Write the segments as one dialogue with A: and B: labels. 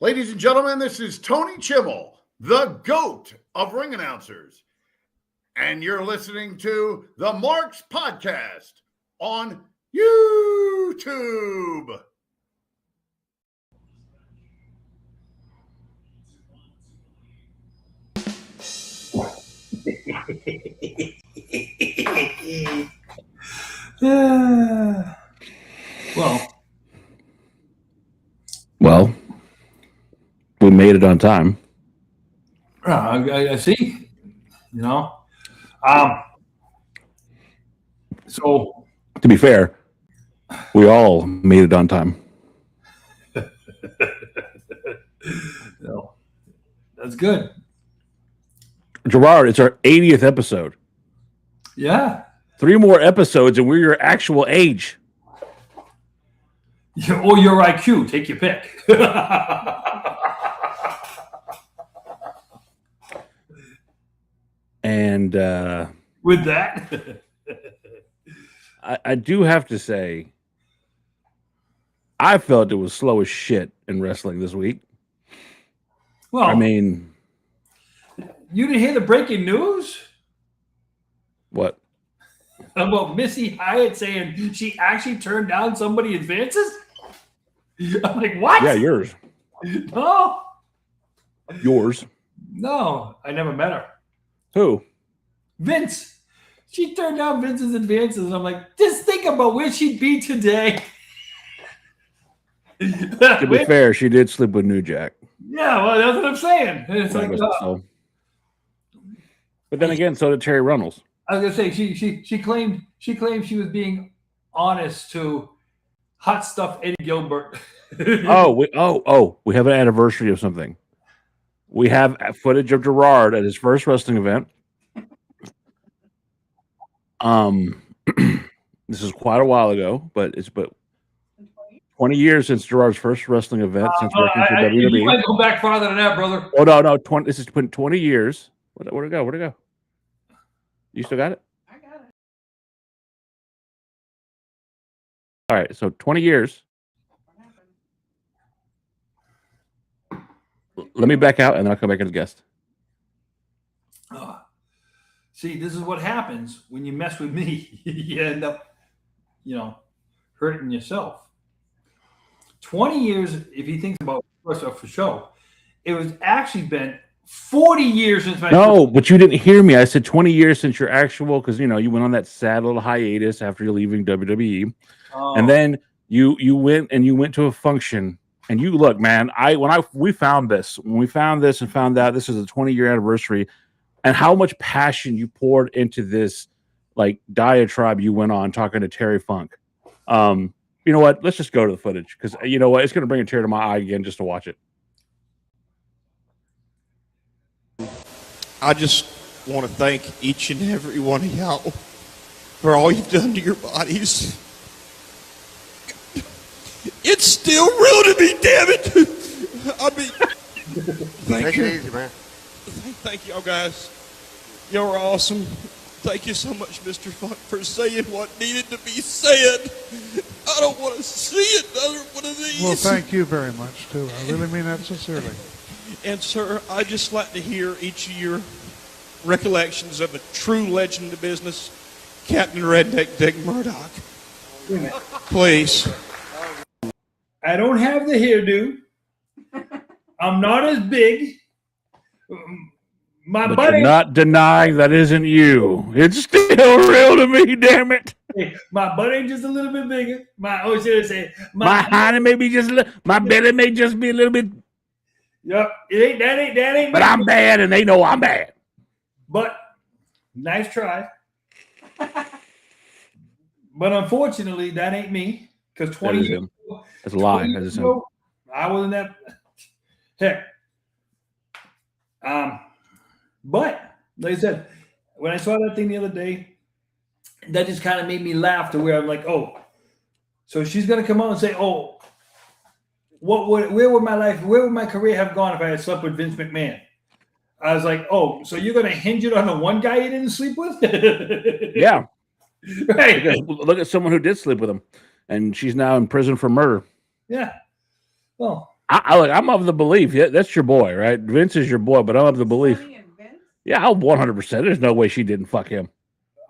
A: Ladies and gentlemen, this is Tony Chimmel, the GOAT of ring announcers. And you're listening to the Marks Podcast on YouTube.
B: Well, we made it on time.
C: I see. You know, so
B: to be fair, we all made it on time.
C: No, that's good.
B: Gerard, it's our 80th episode.
C: Yeah.
B: 3 more episodes and we're your actual age.
C: Or your IQ. Take your pick.
B: And
C: with that,
B: I do have to say, I felt it was slow as shit in wrestling this week.
C: Well,
B: I mean,
C: you didn't hear the breaking news?
B: What?
C: About Missy Hyatt saying she actually turned down somebody advances? I'm like, what?
B: Yeah, yours.
C: No.
B: Yours.
C: No, I never met her.
B: Who?
C: Vince. She turned down Vince's advances. I'm like, just think about where she'd be today.
B: To be fair, she did sleep with New Jack.
C: Yeah, well, that's what I'm saying. It's like,
B: but then again, so did Terry Runnels.
C: I was gonna say she claimed she was being honest to hot stuff Eddie Gilbert.
B: we have an anniversary of something. We have footage of Gerard at his first wrestling event. This is quite a while ago, but 20 years since Gerard's first wrestling event since working for WWE.
C: You might go back farther than that, brother.
B: Oh no, this has been 20 years. Where'd it go? You still got it?
D: I got it.
B: All right, so 20 years. Let me back out, and then I'll come back as a guest.
C: See, this is what happens when you mess with me. You end up, hurting yourself. 20 years, if he thinks about for show, it was actually been 40 years since my
B: but you didn't hear me. I said 20 years since your actual, because you went on that sad little hiatus after you're leaving WWE, and then you went to a function. And you look, man. When we found this and found out this is a 20-year anniversary, and how much passion you poured into this, like diatribe you went on talking to Terry Funk. You know what? Let's just go to the footage because you know what? It's going to bring a tear to my eye again just to watch it.
E: I just want to thank each and every one of y'all for all you've done to your bodies. It's still real to me, damn it. I mean, thank you.
F: Easy, man.
E: Thank y'all guys. Y'all are awesome. Thank you so much, Mr. Funk, for saying what needed to be said. I don't want to see another one of these.
G: Well, thank you very much, too. I really mean that sincerely.
E: And, sir, I'd just like to hear each of your recollections of a true legend of business, Captain Redneck Dick Murdoch. Please.
C: I don't have the hairdo. I'm not as big.
B: But you're not denying that isn't you. It's still real to me, damn it.
C: My butt ain't just a little bit bigger. My
B: honey may be just my belly may just be a little bit.
C: Yep, that ain't.
B: But I'm bad, and they know I'm bad.
C: But nice try. But unfortunately, that ain't me. Because 20 years ago,
B: it's a lie.
C: I wasn't that. Heck. But like I said, when I saw that thing the other day, that just kind of made me laugh to where I'm like, oh, so she's gonna come out and say, oh, where would my career have gone if I had slept with Vince McMahon? I was like, oh, so you're gonna hinge it on the one guy you didn't sleep with?
B: Yeah.
C: Right.
B: Look at someone who did sleep with him, and she's now in prison for murder.
C: Yeah. Well,
B: I'm of the belief. Yeah, that's your boy, right? Vince is your boy, but I'm of the belief. Yeah, I'll 100%. There's no way she didn't fuck him.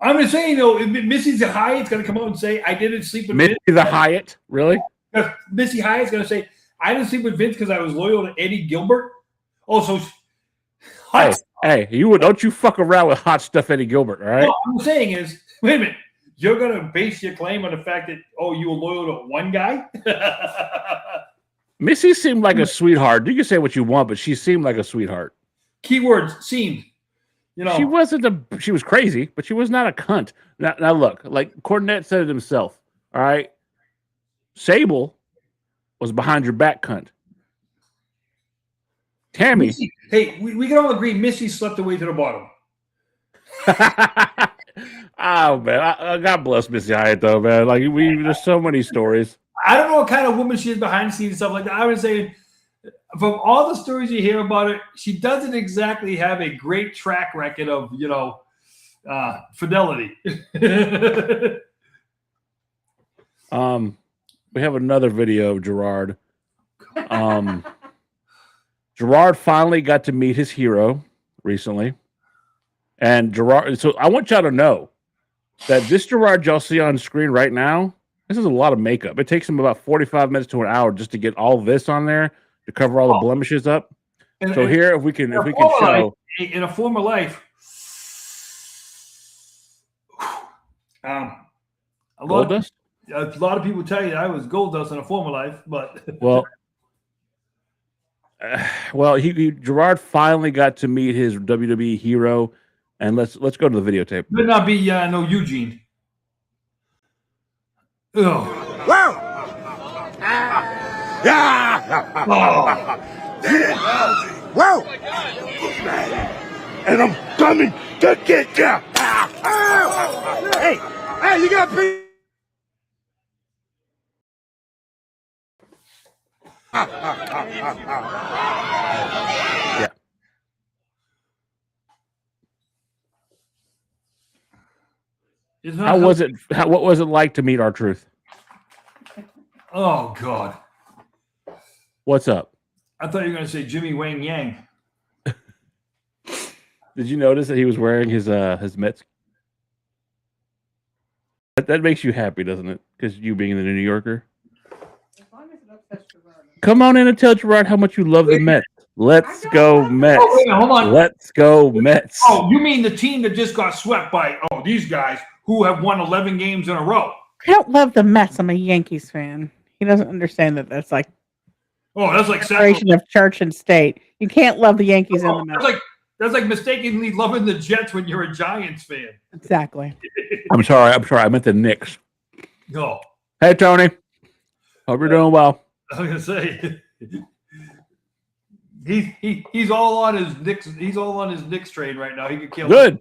C: I'm just saying, though, if Missy the Hyatt's going to come out and say, I didn't sleep with
B: Missy
C: Vince.
B: the Hyatt? Really?
C: Missy Hyatt's going to say, I didn't sleep with Vince because I was loyal to Eddie Gilbert. Oh, so
B: hey, don't you fuck around with hot stuff Eddie Gilbert, all right?
C: What I'm saying is, wait a minute, you're going to base your claim on the fact that, you were loyal to one guy?
B: Missy seemed like a sweetheart. You can say what you want, but she seemed like a sweetheart.
C: Keywords, seemed.
B: She she was crazy, but she was not a cunt. Now look, like Cornette said it himself, all right? Sable was behind your back cunt. Tammy.
C: Missy, hey, we can all agree Missy slept away to the bottom.
B: Oh, man. God bless Missy Hyatt, though, man. Like, there's so many stories.
C: I don't know what kind of woman she is behind the scenes and stuff like that. I would say, from all the stories you hear about her, she doesn't exactly have a great track record of, fidelity.
B: We have another video of Gerard. Gerard finally got to meet his hero recently. And Gerard, so I want y'all to know that this Gerard y'all see on screen right now, this is a lot of makeup. It takes him about 45 minutes to an hour just to get all this on there to cover all the blemishes up. So here, if we can show.
C: In a former life, a lot of people tell you I was gold dust in a former life, but Gerard
B: finally got to meet his WWE hero, and let's go to the videotape.
C: Could not be no Eugene. Oh.
D: Wow! Wow! And I'm coming to get you! Hey, you got to
B: Yeah. What was it like to meet R-Truth?
C: Oh God.
B: What's up?
C: I thought you were going to say Jimmy Wang Yang.
B: Did you notice that he was wearing his Mets? That makes you happy, doesn't it? Because you being the New Yorker. Come on in and tell Gerard how much you love the Mets. Let's go Mets.
C: Oh, wait, hold on.
B: Let's go Mets.
C: Oh, you mean the team that just got swept by these guys who have won 11 games in a row?
F: I don't love the Mets. I'm a Yankees fan. He doesn't understand that that's like separation of church and state. You can't love the Yankees and the Mets.
C: That's like mistakenly loving the Jets when you're a Giants fan.
F: Exactly.
B: I'm sorry. I meant the Knicks.
C: No.
B: Hey, Tony. Hope you're doing well.
C: I was gonna say he's all on his Knicks. He's all on his Knicks train right now. He could kill.
B: Good.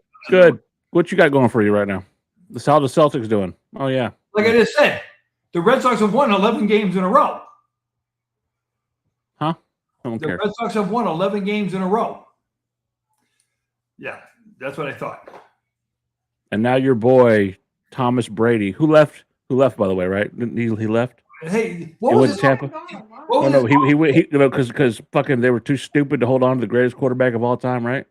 B: What you got going for you right now? How the Celtics doing? Oh yeah.
C: Like I just said, the Red Sox have won 11 games in a row.
B: Huh? I don't care.
C: The Red Sox have won 11 games in a row. Yeah, that's what I thought.
B: And now your boy Thomas Brady, who left by the way, right? He left.
C: Hey,
B: what was Tampa? Oh no, he because fucking they were too stupid to hold on to the greatest quarterback of all time, right?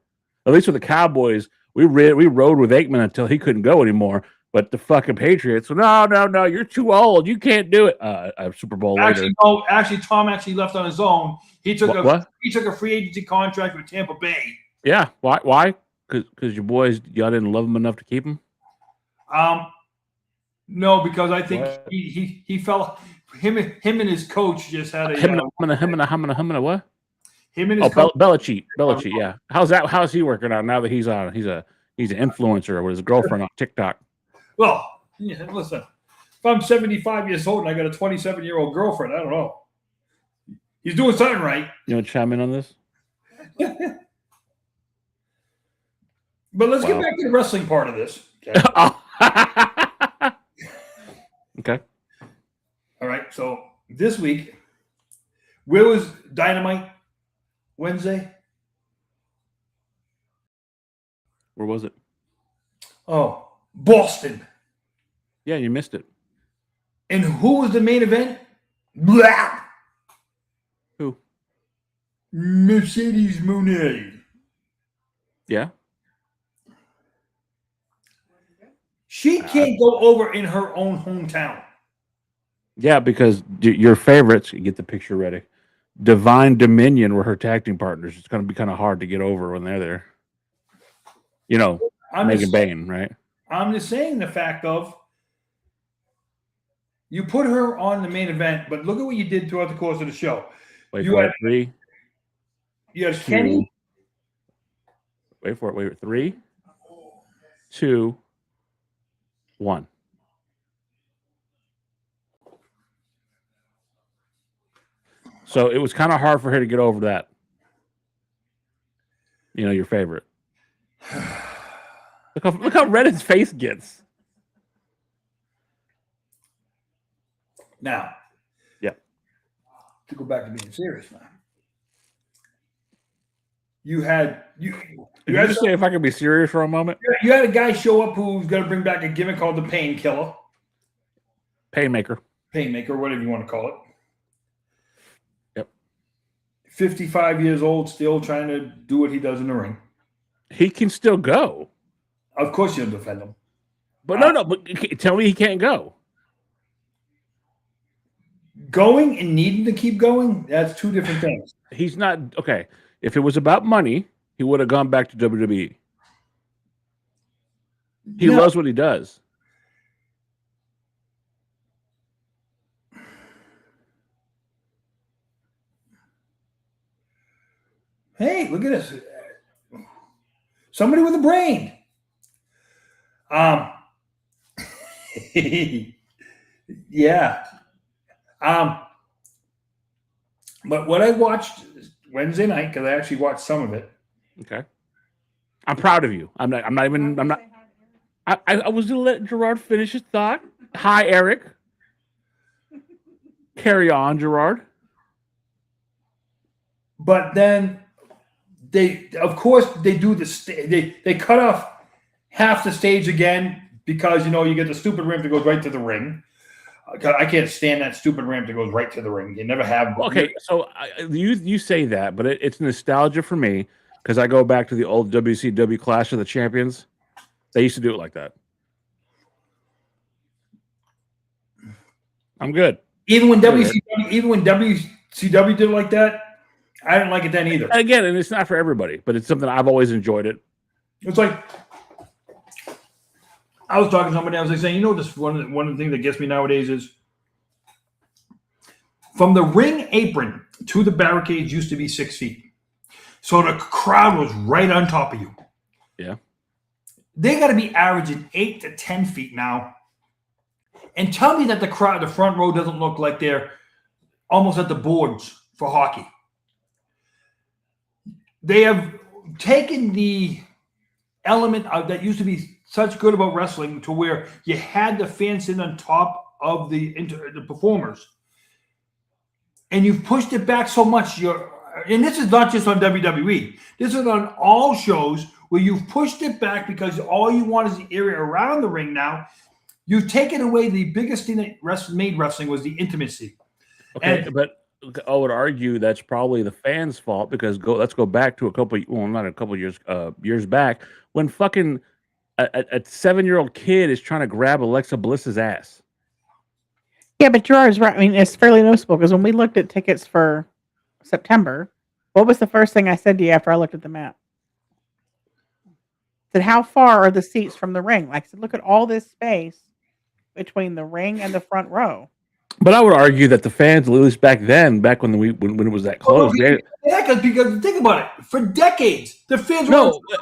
B: At least with the Cowboys, we rode with Aikman until he couldn't go anymore. But the fucking Patriots, no, you're too old. You can't do it. A Super Bowl later.
C: Actually, Tom actually left on his own. He took he took a free agency contract with Tampa Bay.
B: Yeah, why? Because your boys, y'all didn't love him enough to keep him.
C: No, because I think he fell. Him and his coach just had a
B: him and a what?
C: Him and his
B: Belichick, yeah. How's he working out now that he's an influencer with his girlfriend on TikTok?
C: Well, yeah, listen, if I'm 75 years old and I got a 27-year-old girlfriend, I don't know. He's doing something right.
B: You want to chime in on this?
C: But let's get back to the wrestling part of this. Okay.
B: Okay.
C: All right. So this week, where was Dynamite Wednesday?
B: Where was it?
C: Oh, Boston.
B: Yeah, you missed it.
C: And who was the main event? Blah.
B: Who?
C: Mercedes Moné.
B: Yeah.
C: She can't go over in her own hometown.
B: Yeah, because your favorites, you get the picture ready. Divine Dominion were her tag team partners. It's going to be kind of hard to get over when they're there. You know, Megan Bain, right?
C: I'm just saying the fact of you put her on the main event, but look at what you did throughout the course of the show.
B: Wait for it. 3.
C: You had Kenny.
B: Wait for it. Wait. 3, 2, 1. So it was kind of hard for her to get over that. You know, your favorite. Look how red his face gets.
C: Now, to go back to being serious now. You had
B: just say if I could be serious for a moment.
C: You had a guy show up who's going to bring back a gimmick called the Painkiller.
B: Painmaker,
C: whatever you want to call it.
B: Yep.
C: 55 years old, still trying to do what he does in the ring.
B: He can still go.
C: Of course you'll defend him.
B: But but tell me he can't go.
C: Going and needing to keep going, that's two different things.
B: He's not okay. If it was about money, he would have gone back to WWE. He loves what he does.
C: Hey, look at this. Somebody with a brain. Yeah. But what I watched Wednesday night, because I actually watched some of it.
B: Okay. I'm proud of you. I was gonna let Gerard finish his thought. Hi, Eric. Carry on, Gerard.
C: But then they do they cut off half the stage again because you get the stupid ramp that goes right to the ring. I can't stand that stupid ramp that goes right to the ring. You never have.
B: Okay, so you say that, but it's nostalgia for me because I go back to the old WCW Clash of the Champions. They used to do it like that. I'm good.
C: Even when WCW did it like that, I didn't like it then either.
B: Again, and it's not for everybody, but it's something I've always enjoyed it.
C: It's like I was talking to somebody. I was saying, this one of the things that gets me nowadays is from the ring apron to the barricades used to be 6 feet, so the crowd was right on top of you.
B: Yeah,
C: they got to be averaging 8 to 10 feet now. And tell me that the front row doesn't look like they're almost at the boards for hockey. They have taken the element that used to be such good about wrestling to where you had the fans in on top of the performers. And you've pushed it back so much. And this is not just on WWE. This is on all shows where you've pushed it back because all you want is the area around the ring now. You've taken away the biggest thing that made wrestling was the intimacy.
B: Okay, but I would argue that's probably the fans' fault because let's go back to years back when fucking a 7-year-old kid is trying to grab Alexa Bliss's ass.
F: Yeah, but Gerard's right. I mean, it's fairly noticeable because when we looked at tickets for September, what was the first thing I said to you after I looked at the map? I said, how far are the seats from the ring? Like I said, look at all this space between the ring and the front row.
B: But I would argue that the fans, at least back then, when it was that close,
C: because think about it. For decades, the fans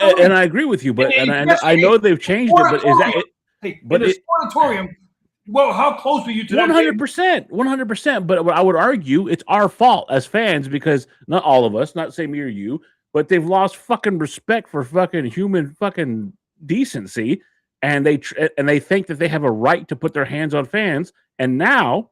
B: and I agree with you, but I know they've changed it. But is that it?
C: But in the auditorium, well, how close were you to that?
B: 100%. But I would argue it's our fault as fans because not all of us, not say me or you, but they've lost fucking respect for fucking human fucking decency, and they think that they have a right to put their hands on fans, and now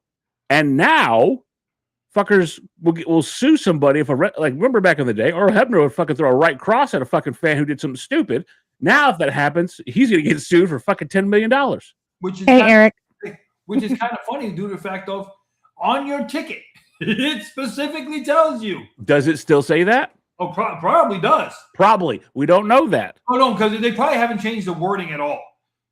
B: fuckers will sue somebody remember back in the day, Earl Hebner would fucking throw a right cross at a fucking fan who did something stupid. Now if that happens, he's gonna get sued for fucking $10 million.
F: Eric.
C: Which is kind of funny due to the fact of on your ticket, It specifically tells you.
B: Does it still say that?
C: Oh, probably does.
B: Probably. We don't know that.
C: Oh, no, because they probably haven't changed the wording at all.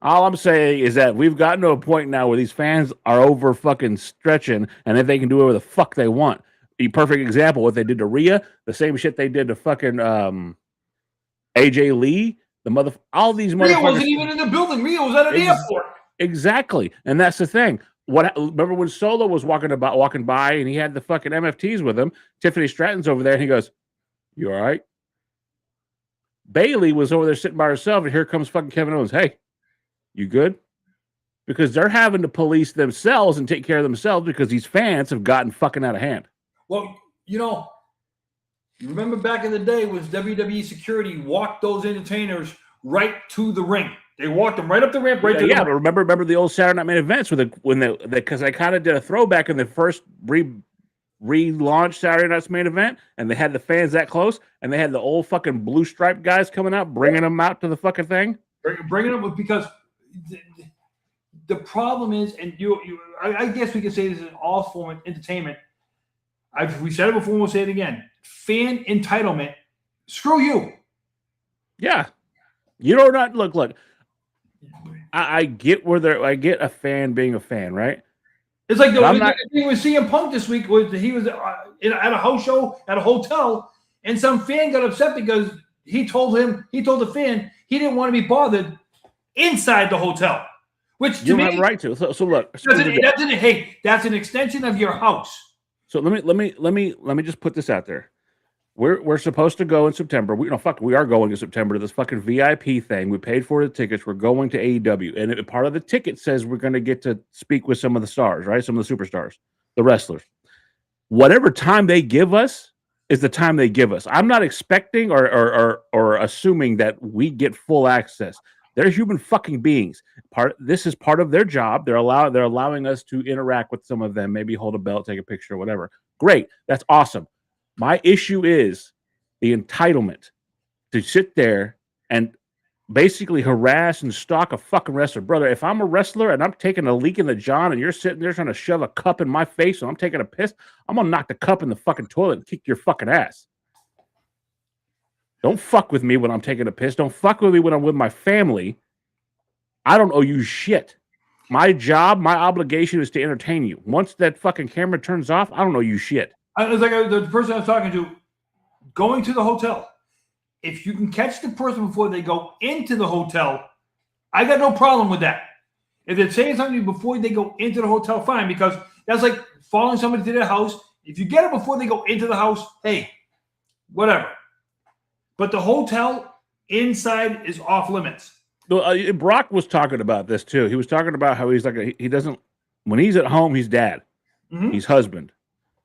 B: All I'm saying is that we've gotten to a point now where these fans are over fucking stretching, and if they can do whatever the fuck they want. A perfect example, what they did to Rhea, the same shit they did to fucking AJ Lee, all these motherfuckers.
C: Rhea wasn't even in the building. Rhea was at an airport.
B: Exactly, and that's the thing. Remember when Solo was walking by, and he had the fucking MFTs with him? Tiffany Stratton's over there, and he goes, "You all right?" Bailey was over there sitting by herself, and here comes fucking Kevin Owens. Hey, you good? Because they're having to police themselves and take care of themselves because these fans have gotten fucking out of hand.
C: Well, you remember back in the day when WWE security walked those entertainers right to the ring. They walked them right up the ramp, right to the ring.
B: Remember the old Saturday Night Main Events because I kind of did a throwback in the first relaunched Saturday Night's Main Event, and they had the fans that close, and they had the old fucking blue stripe guys coming out, bringing them out to the fucking thing.
C: Bringing them because the problem is, and I guess we can say this is all form of entertainment. We said it before, we'll say it again. Fan entitlement. Screw you.
B: Yeah. You know not look. I get I get a fan being a fan, right?
C: It's like the thing with CM Punk this week was he was at a house show at a hotel, and some fan got upset because he told the fan he didn't want to be bothered inside the hotel. Which
B: you have a right to. So look,
C: that's an extension of your house.
B: So let me just put this out there. We're supposed to go in September. We are going in September to this fucking VIP thing. We paid for the tickets. We're going to AEW, and part of the ticket says we're going to get to speak with some of the stars, right? Some of the superstars, the wrestlers. Whatever time they give us is the time they give us. I'm not expecting or assuming that we get full access. They're human fucking beings. This is part of their job. They're allowing us to interact with some of them, maybe hold a belt, take a picture, whatever. Great. That's awesome. My issue is the entitlement to sit there and basically harass and stalk a fucking wrestler. Brother, if I'm a wrestler and I'm taking a leak in the john and you're sitting there trying to shove a cup in my face and I'm taking a piss, I'm going to knock the cup in the fucking toilet and kick your fucking ass. Don't fuck with me when I'm taking a piss. Don't fuck with me when I'm with my family. I don't owe you shit. My job, my obligation is to entertain you. Once that fucking camera turns off, I don't owe you shit.
C: It was like the person I was talking to, going to the hotel. If you can catch the person before they go into the hotel, I got no problem with that. If they're saying something before they go into the hotel, fine, because that's like following somebody to their house. If you get it before they go into the house, hey, whatever. But the hotel inside is off limits.
B: Brock was talking about this too. He was talking about how he's like he doesn't, when he's at home, he's dad, he's husband.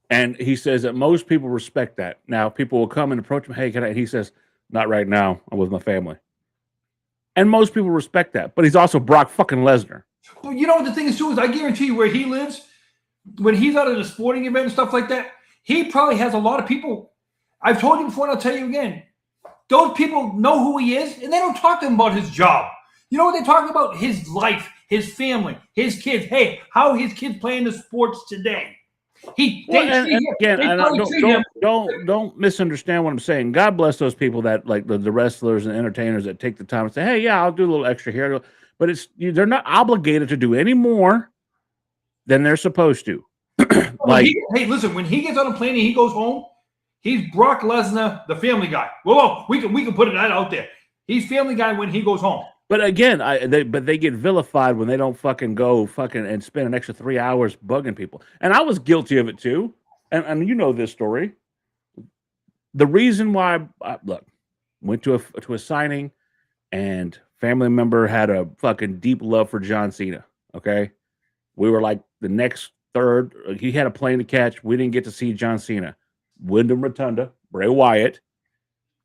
B: And he says that most people respect that. Now, people will come and approach him, hey, can I? And he says, not right now. I'm with my family. And most people respect that. But he's also Brock fucking Lesnar.
C: Well, you know what the thing is, too, is I guarantee you where he lives, when he's out at a sporting event and stuff like that, he probably has a lot of people. I've told you before, and I'll tell you again. Those people know who he is, and they don't talk to him about his job. You know what they're talking about? His life, his family, his kids. Hey, how his kids playing the sports today.
B: Don't misunderstand what I'm saying. God bless those people that like the wrestlers and entertainers that take the time and say, "Hey, yeah, I'll do a little extra here," but they're not obligated to do any more than they're supposed to.
C: Hey, listen, when he gets on a plane and he goes home, he's Brock Lesnar, the family guy. Well, we can put it out there. He's family guy when he goes home.
B: But again, they get vilified when they don't fucking go and spend an extra 3 hours bugging people. And I was guilty of it too. And you know this story. The reason why I went to a signing, and family member had a fucking deep love for John Cena. Okay, we were like the next third. He had a plane to catch. We didn't get to see John Cena. Wyndham Rotunda, Bray Wyatt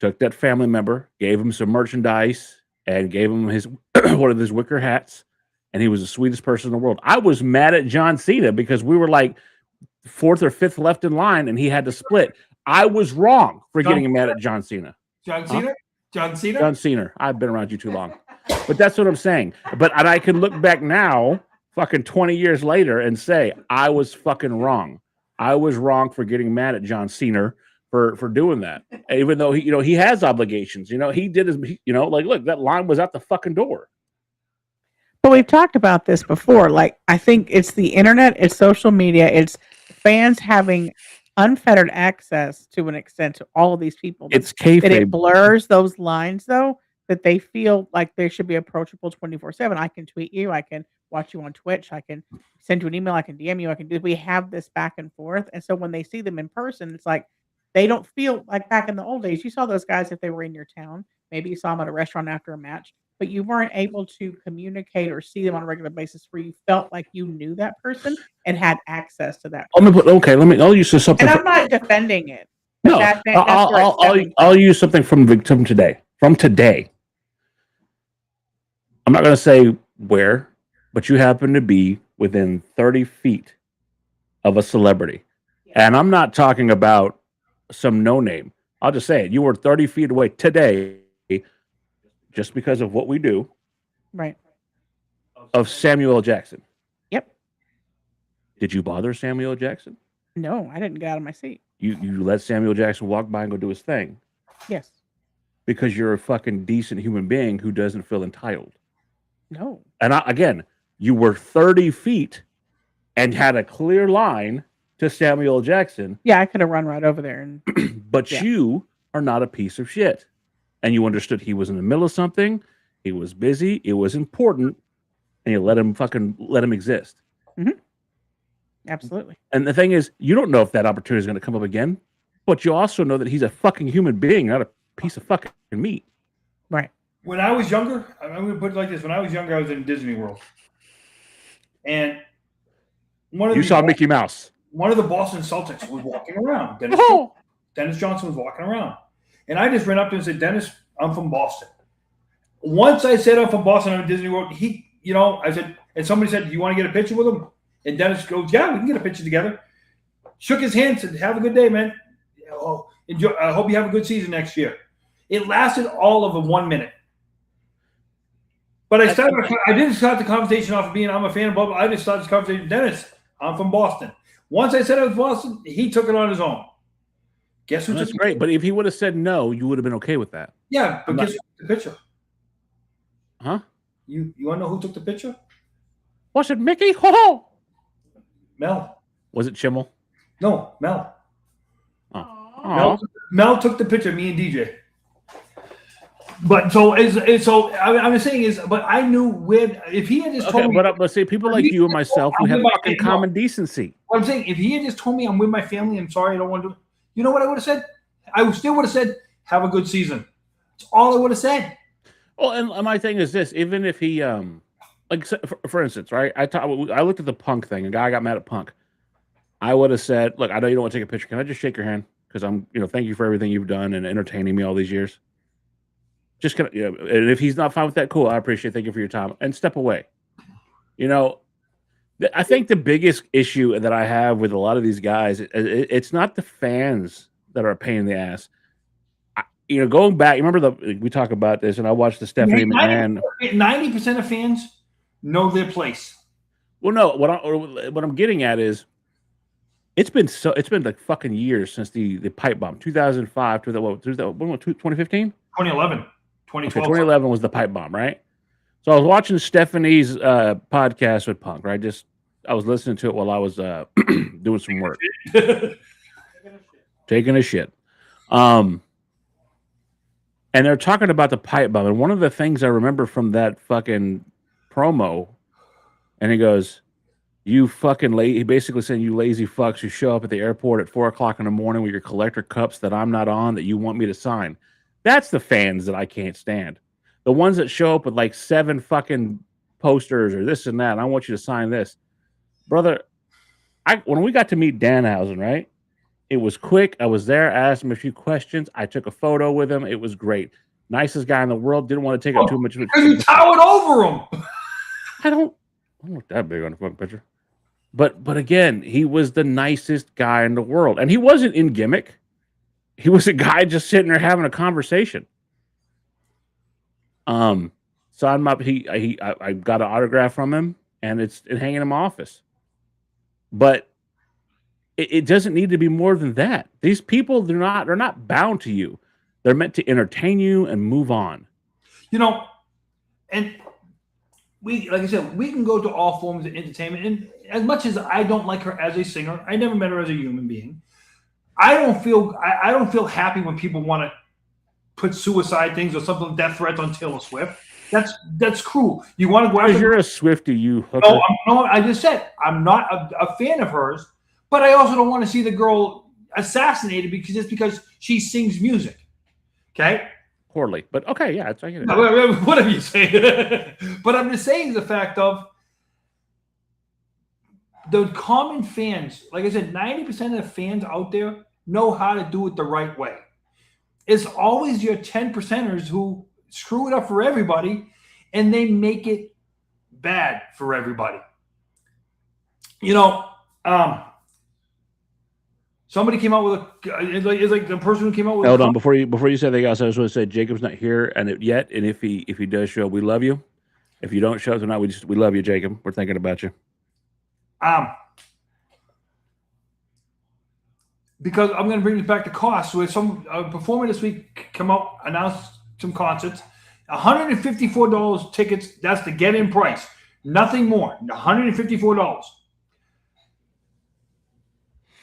B: took that family member, gave him some merchandise, and gave him his one of his wicker hats, and he was the sweetest person in the world. I was mad at John Cena because we were like fourth or fifth left in line, and he had to split. I was wrong for getting mad at John Cena.
C: John Cena? John Cena?
B: John Cena. I've been around you too long. But that's what I'm saying. And I can look back now, fucking 20 years later, and say, I was fucking wrong. I was wrong for getting mad at John Cena for doing that, even though he has obligations. He did his. Like, look, that line was out the fucking door.
F: But we've talked about this before. Like, I think it's the internet, it's social media, it's fans having unfettered access to an extent to all of these people.
B: It's
F: That it
B: kayfabe.
F: blurs those lines, though, that they feel like they should be approachable 24/7. I can tweet you, I can watch you on Twitch, I can send you an email, I can DM you, I can do. We have this back and forth, and so when they see them in person, it's like they don't feel like back in the old days. You saw those guys if they were in your town. Maybe you saw them at a restaurant after a match, but you weren't able to communicate or see them on a regular basis where you felt like you knew that person and had access to that person.
B: I'll use something.
F: And I'm not defending it.
B: No,
F: That's where it's stemming
B: I'll
F: from.
B: use something from today. From today. I'm not going to say where, but you happen to be within 30 feet of a celebrity. And I'm not talking about some no-name. I'll just say it. You were 30 feet away today just because of what we do.
F: Right.
B: Of Samuel L. Jackson.
F: Yep.
B: Did you bother Samuel L. Jackson?
F: No, I didn't get out of my seat.
B: You let Samuel Jackson walk by and go do his thing.
F: Yes.
B: Because you're a fucking decent human being who doesn't feel entitled.
F: No.
B: And again, you were 30 feet and had a clear line to Samuel L. Jackson.
F: Yeah, I could have run right over there. And
B: but you are not a piece of shit. And you understood he was in the middle of something. He was busy. It was important. And you let him exist.
F: Mm-hmm. Absolutely.
B: And the thing is, you don't know if that opportunity is going to come up again, but you also know that he's a fucking human being, not a piece of fucking meat.
F: Right.
C: When I was younger, I'm going to put it like this. When I was younger, I was in Disney World. And
B: you saw Mickey Mouse.
C: One of the Boston Celtics was walking around. Dennis Johnson was walking around. And I just ran up to him and said, Dennis, I'm from Boston. Once I said I'm from Boston, I'm in Disney World, I said, and somebody said, do you want to get a picture with him? And Dennis goes, yeah, we can get a picture together. Shook his hand, said, have a good day, man. Enjoy. I hope you have a good season next year. It lasted all of 1 minute. But I didn't start the conversation off of being, I'm a fan of Bubba. I just started the conversation, Dennis, I'm from Boston. Once I said I was Boston, he took it on his own. Guess who
B: That's great. But if he would have said no, you would have been okay with that.
C: Yeah, but guess who took the picture?
B: Huh?
C: You want to know who took the picture?
B: Was it Mickey? Ho!
C: Mel.
B: Was it Chimmel?
C: No, Mel.
B: Oh.
C: Mel took the picture, me and DJ. But I'm saying is, but I knew where, if he had just told me.
B: But see, people like you and myself, we have fucking common decency.
C: What I'm saying, if he had just told me I'm with my family, I'm sorry, I don't want to do it. You know what I would have said? I still would have said, have a good season. That's all I would have said.
B: Well, and my thing is this: even if he, like for instance, right? I looked at the Punk thing. A guy got mad at Punk. I would have said, "Look, I know you don't want to take a picture. Can I just shake your hand? Because thank you for everything you've done and entertaining me all these years. Just and if he's not fine with that, cool. I appreciate it. Thank you for your time and step away. I think the biggest issue that I have with a lot of these guys, it's not the fans that are a pain in the ass. Going back, we talk about this, and I watched the Stephanie McMahon.
C: 90% of fans know their place.
B: Well, no, what I'm getting at is, it's been like fucking years since the pipe bomb. 2005 to 2015,
C: 2011, 2012.
B: 2011 was the pipe bomb, right? So I was watching Stephanie's podcast with Punk, right? I was listening to it while I was doing some work, taking a shit. And they're talking about the pipe bomb. And one of the things I remember from that fucking promo, and he goes, you fucking he basically saying, you lazy fucks who show up at the airport at 4:00 in the morning with your collector cups that I'm not on, that you want me to sign. That's the fans that I can't stand. The ones that show up with like 7 fucking posters or this and that, and I want you to sign this. Brother, when we got to meet Danhausen, right? It was quick. I was there. I asked him a few questions. I took a photo with him. It was great. Nicest guy in the world. Didn't want to take up too much.
C: Because you towered over him.
B: I don't look that big on the fucking picture. But again, he was the nicest guy in the world. And he wasn't in gimmick. He was a guy just sitting there having a conversation. So I got an autograph from him, and it's hanging in my office. But it doesn't need to be more than that. These people, they're not bound to you. They're meant to entertain you and move on.
C: You know, and we, like I said, we can go to all forms of entertainment. And as much as I don't like her as a singer, I never met her as a human being. I don't feel happy when people want to put suicide things or something, death threats on Taylor Swift. That's cruel. You want to go after?
B: You're a Swiftie, you hooker.
C: No, I just said I'm not a fan of hers, but I also don't want to see the girl assassinated because she sings music. Okay.
B: Poorly, but okay, yeah, I get it.
C: Whatever you say. But I'm just saying the fact of the common fans, like I said, 90% of the fans out there know how to do it the right way. It's always your 10%ers who screw it up for everybody, and they make it bad for everybody. You know, somebody came out with it's like the person who came out with.
B: Hold on, before you say anything else, I just want to say Jacob's not here and if he does show up, we love you. If you don't show up tonight, we love you, Jacob. We're thinking about you.
C: Because I'm going to bring this back to cost. So if some performer this week come out, announce some concerts, $154 tickets. That's the get-in price, nothing more. $154.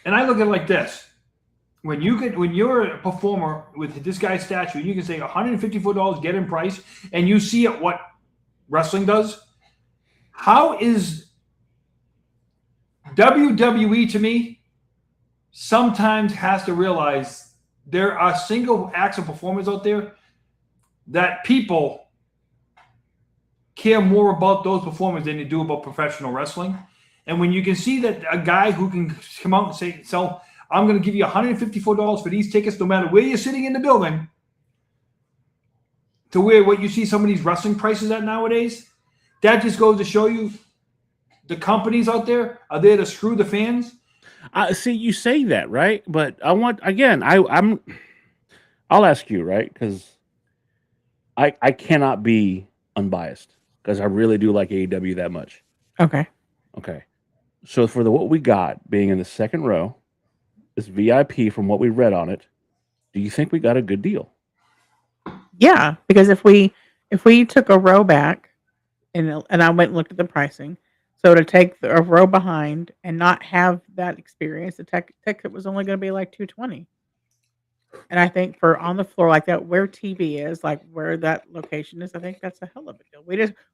C: And I look at it like this: when you're a performer with this guy's statue, you can say $154 get-in price, and you see it what wrestling does. How is WWE to me? Sometimes has to realize there are single acts of performers out there that people care more about those performers than they do about professional wrestling. And when you can see that a guy who can come out and say, so I'm going to give you $154 for these tickets, no matter where you're sitting in the building, to where what you see some of these wrestling prices at nowadays, that just goes to show you the companies out there are there to screw the fans.
B: See, you say that, right? But I want again. I'll ask you, right? Because I cannot be unbiased because I really do like AEW that much.
F: Okay.
B: So for what we got being in the second row, this VIP from what we read on it, do you think we got a good deal?
F: Yeah, because if we took a row back, and I went and looked at the pricing. So to take a row behind and not have that experience, the ticket was only going to be like $220. And I think for on the floor like that, where TV is, like where that location is, I think that's a hell of a deal.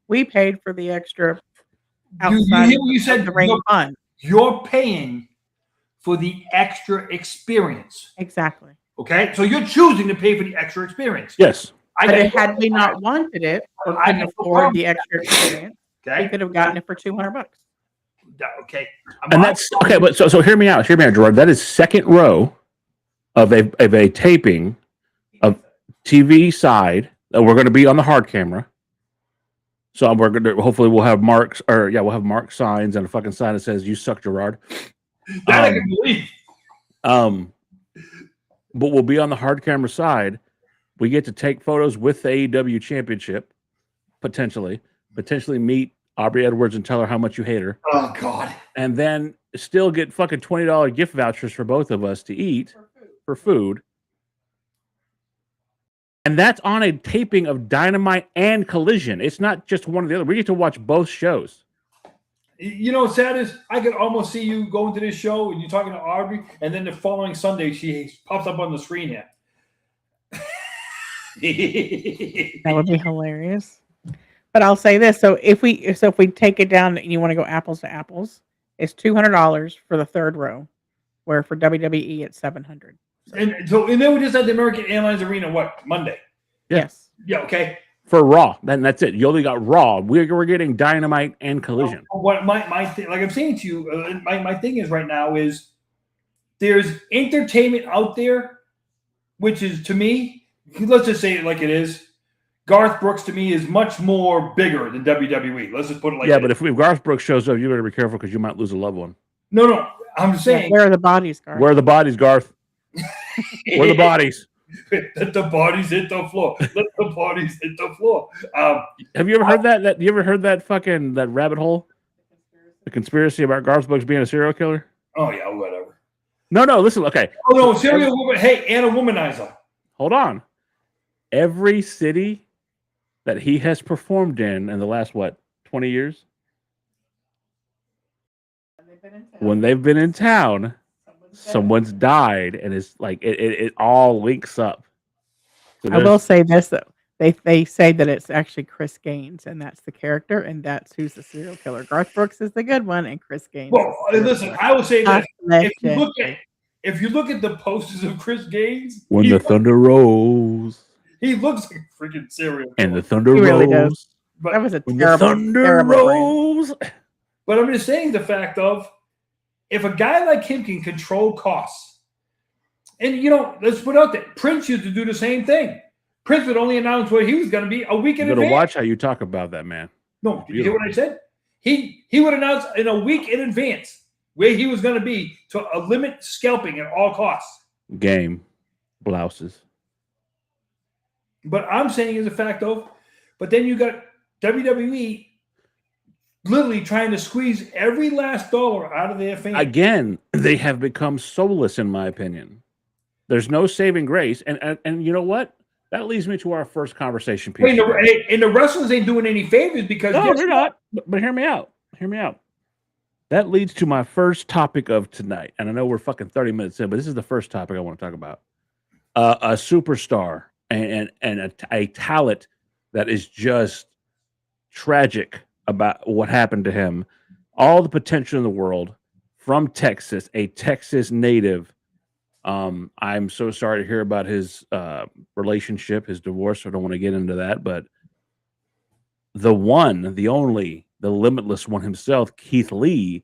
F: We paid for the extra outside.
C: You said
F: the ring fun.
C: You're paying for the extra experience.
F: Exactly.
C: Okay, so you're choosing to pay for the extra experience.
B: Yes.
F: Had we not wanted it or couldn't afford the extra experience, we could have gotten it for $200.
C: Okay.
B: And that's okay, but so hear me out, Gerard. That is second row of a taping of TV side that we're going to be on the hard camera. So we're going to hopefully we'll have Mark's signs and a fucking sign that says "You suck, Gerard."
C: That I can believe.
B: But we'll be on the hard camera side. We get to take photos with the AEW championship, potentially meet Aubrey Edwards and tell her how much you hate her.
C: Oh God!
B: And then still get fucking $20 gift vouchers for both of us to eat for food. And that's on a taping of Dynamite and Collision. It's not just one or the other. We get to watch both shows.
C: You know what's sad is I could almost see you going to this show and you're talking to Aubrey, and then the following Sunday she pops up on the screen here.
F: That would be hilarious. But I'll say this: so if we take it down and you want to go apples to apples, it's $200 for the third row, where for WWE it's $700.
C: And then we just had the American Airlines Arena Monday.
F: Yes.
C: Yeah. Okay.
B: For Raw, then that's it. You only got Raw. We're getting Dynamite and Collision.
C: What my thing, like I'm saying to you, my thing is right now is there's entertainment out there, which is to me, let's just say it like it is. Garth Brooks to me is much more bigger than WWE. Let's just put it like that.
B: Yeah, but if Garth Brooks shows up, you better be careful because you might lose a loved one.
C: No, I'm just saying.
F: Where are the bodies, Garth?
B: Where are the bodies, Garth? Where are the bodies?
C: Let the bodies hit the floor. Let the bodies hit the floor.
B: Have you ever heard that? You ever heard that fucking rabbit hole? The conspiracy about Garth Brooks being a serial killer?
C: Oh yeah, whatever.
B: No, listen, okay.
C: Oh, no, serial woman. Hey, and a womanizer.
B: Hold on. Every city that he has performed in the last, 20 years? When they've been in town, someone's died, and it's like it all links up. So
F: I will say this though. They say that it's actually Chris Gaines, and that's the character, and that's who's the serial killer. Garth Brooks is the good one, and Chris Gaines.
C: Well, listen, I will say this:
F: Legendary.
C: if you look at the posters of Chris Gaines,
B: when the thunder rolls,
C: he looks like a freaking serial killer.
B: and the thunder
F: He really
B: rolls.
F: does.
C: But
F: That was a
B: When the
F: terrible,
B: thunder
F: terrible brand.
B: rolls.
C: But I'm just saying the fact of if a guy like him can control costs, and let's put out there, Prince used to do the same thing. Prince would only announce where he was going to be a week in
B: You gotta
C: advance.
B: watch how you talk about that, man.
C: No, did you hear what I said? He would announce in a week in advance where he was going to be to limit scalping at all costs.
B: Game blouses.
C: But I'm saying is a fact of, but then you got WWE literally trying to squeeze every last dollar out of their fans.
B: Again, they have become soulless, in my opinion. There's no saving grace, and you know what? That leads me to our first conversation piece.
C: And the wrestlers ain't doing any favors because
B: no, they're not. But hear me out. Hear me out. That leads to my first topic of tonight, and I know we're fucking 30 minutes in, but this is the first topic I want to talk about. A superstar and a talent that is just tragic about what happened to him. All the potential in the world from Texas, a Texas native. I'm so sorry to hear about his relationship, his divorce. I don't want to get into that, but the one, the only, the limitless one himself, Keith Lee,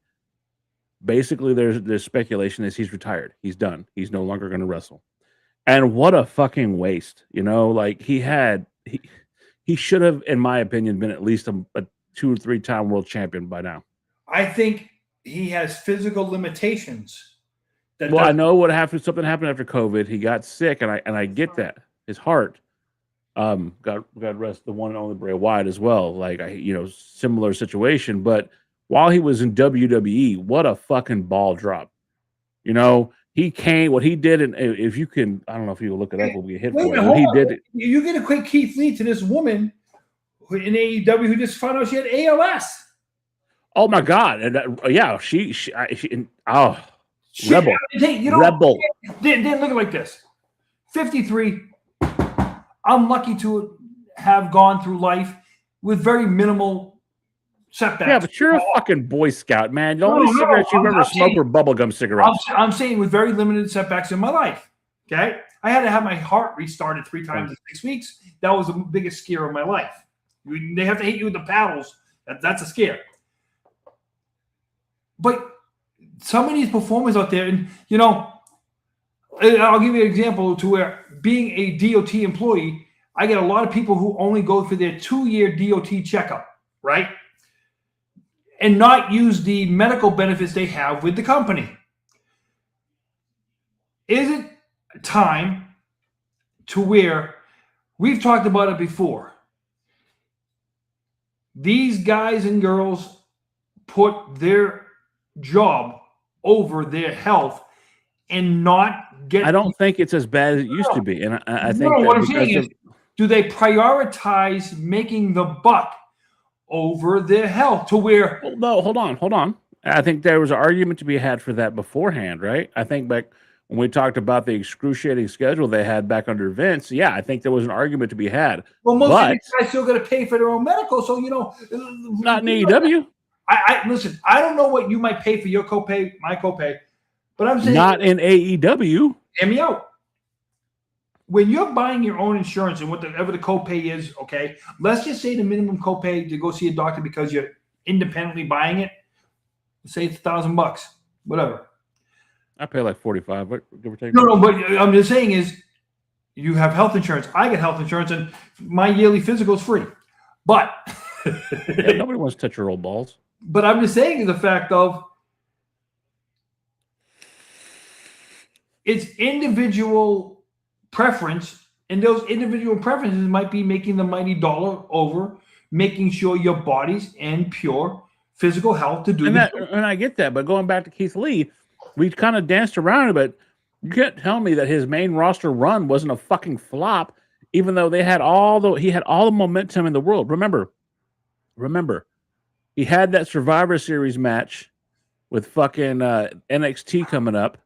B: basically there's speculation that he's retired. He's done. He's no longer going to wrestle. And what a fucking waste. Like he should have, in my opinion, been at least a 2 or 3 time world champion by now.
C: I think he has physical limitations.
B: I know what happened. Something happened after COVID. He got sick, and I get that. His heart, God rest the one and only Bray Wyatt as well. Like similar situation. But while he was in WWE, what a fucking ball drop. He came. What he did, and if you can, I don't know if you look it up, will be a hit for it. What he did.
C: You get a quick Keith Lee to this woman in AEW who just found out she had ALS.
B: Oh my God! And she
C: Shit,
B: rebel. Rebel.
C: Then look at it like this. 53. I'm lucky to have gone through life with very minimal setbacks.
B: Yeah, but you're a fucking Boy Scout, man. The only cigarettes you remember smoke were bubblegum cigarettes.
C: I'm saying with very limited setbacks in my life. Okay? I had to have my heart restarted 3 times in 6 weeks. That was the biggest scare of my life. They have to hit you with the paddles. That's a scare. But some of these performers out there, and I'll give you an example to where being a DOT employee, I get a lot of people who only go for their 2-year DOT checkup, right? And not use the medical benefits they have with the company. Is it time to where we've talked about it before? These guys and girls put their job over their health and not get.
B: I don't think it's as bad as it used to be, and I think that
C: what I'm saying is, do they prioritize making the buck over their health to where?
B: Well, no, hold on. I think there was an argument to be had for that beforehand, right? I think back when we talked about the excruciating schedule they had back under Vince, yeah, I think there was an argument to be had.
C: Well, most of these guys still got to pay for their own medical, so
B: not in AEW.
C: I listen. I don't know what you might pay for your copay, my copay, but I'm saying
B: not in AEW.
C: Hear me out. When you're buying your own insurance and whatever the copay is, okay, let's just say the minimum copay to go see a doctor because you're independently buying it, say it's $1,000, whatever.
B: I pay like $45, give or take.
C: No, but I'm just saying is you have health insurance. I get health insurance, and my yearly physical is free. But
B: nobody wants to touch your old balls.
C: But I'm just saying the fact of it's individual preference, and those individual preferences might be making the mighty dollar over making sure your body's in pure physical health to do
B: and I get that, but going back to Keith Lee, we kind of danced around it, but you can't tell me that his main roster run wasn't a fucking flop, even though he had all the momentum in the world. Remember, he had that Survivor Series match with fucking NXT coming up,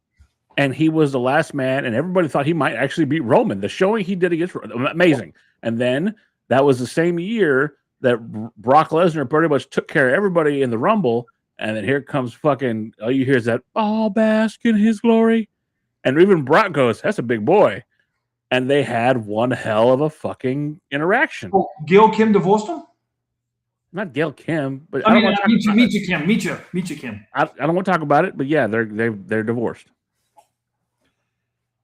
B: and he was the last man, and everybody thought he might actually beat Roman. The showing he did against amazing. And then that was the same year that Brock Lesnar pretty much took care of everybody in the Rumble, and then here comes fucking, all you hear is that, all bask in his glory. And even Brock goes, that's a big boy. And they had one hell of a fucking interaction.
C: Oh, Gail Kim divorced him?
B: Not Gail Kim, but
C: I mean, meet you, Kim.
B: I don't want to talk about it, but yeah, they're divorced.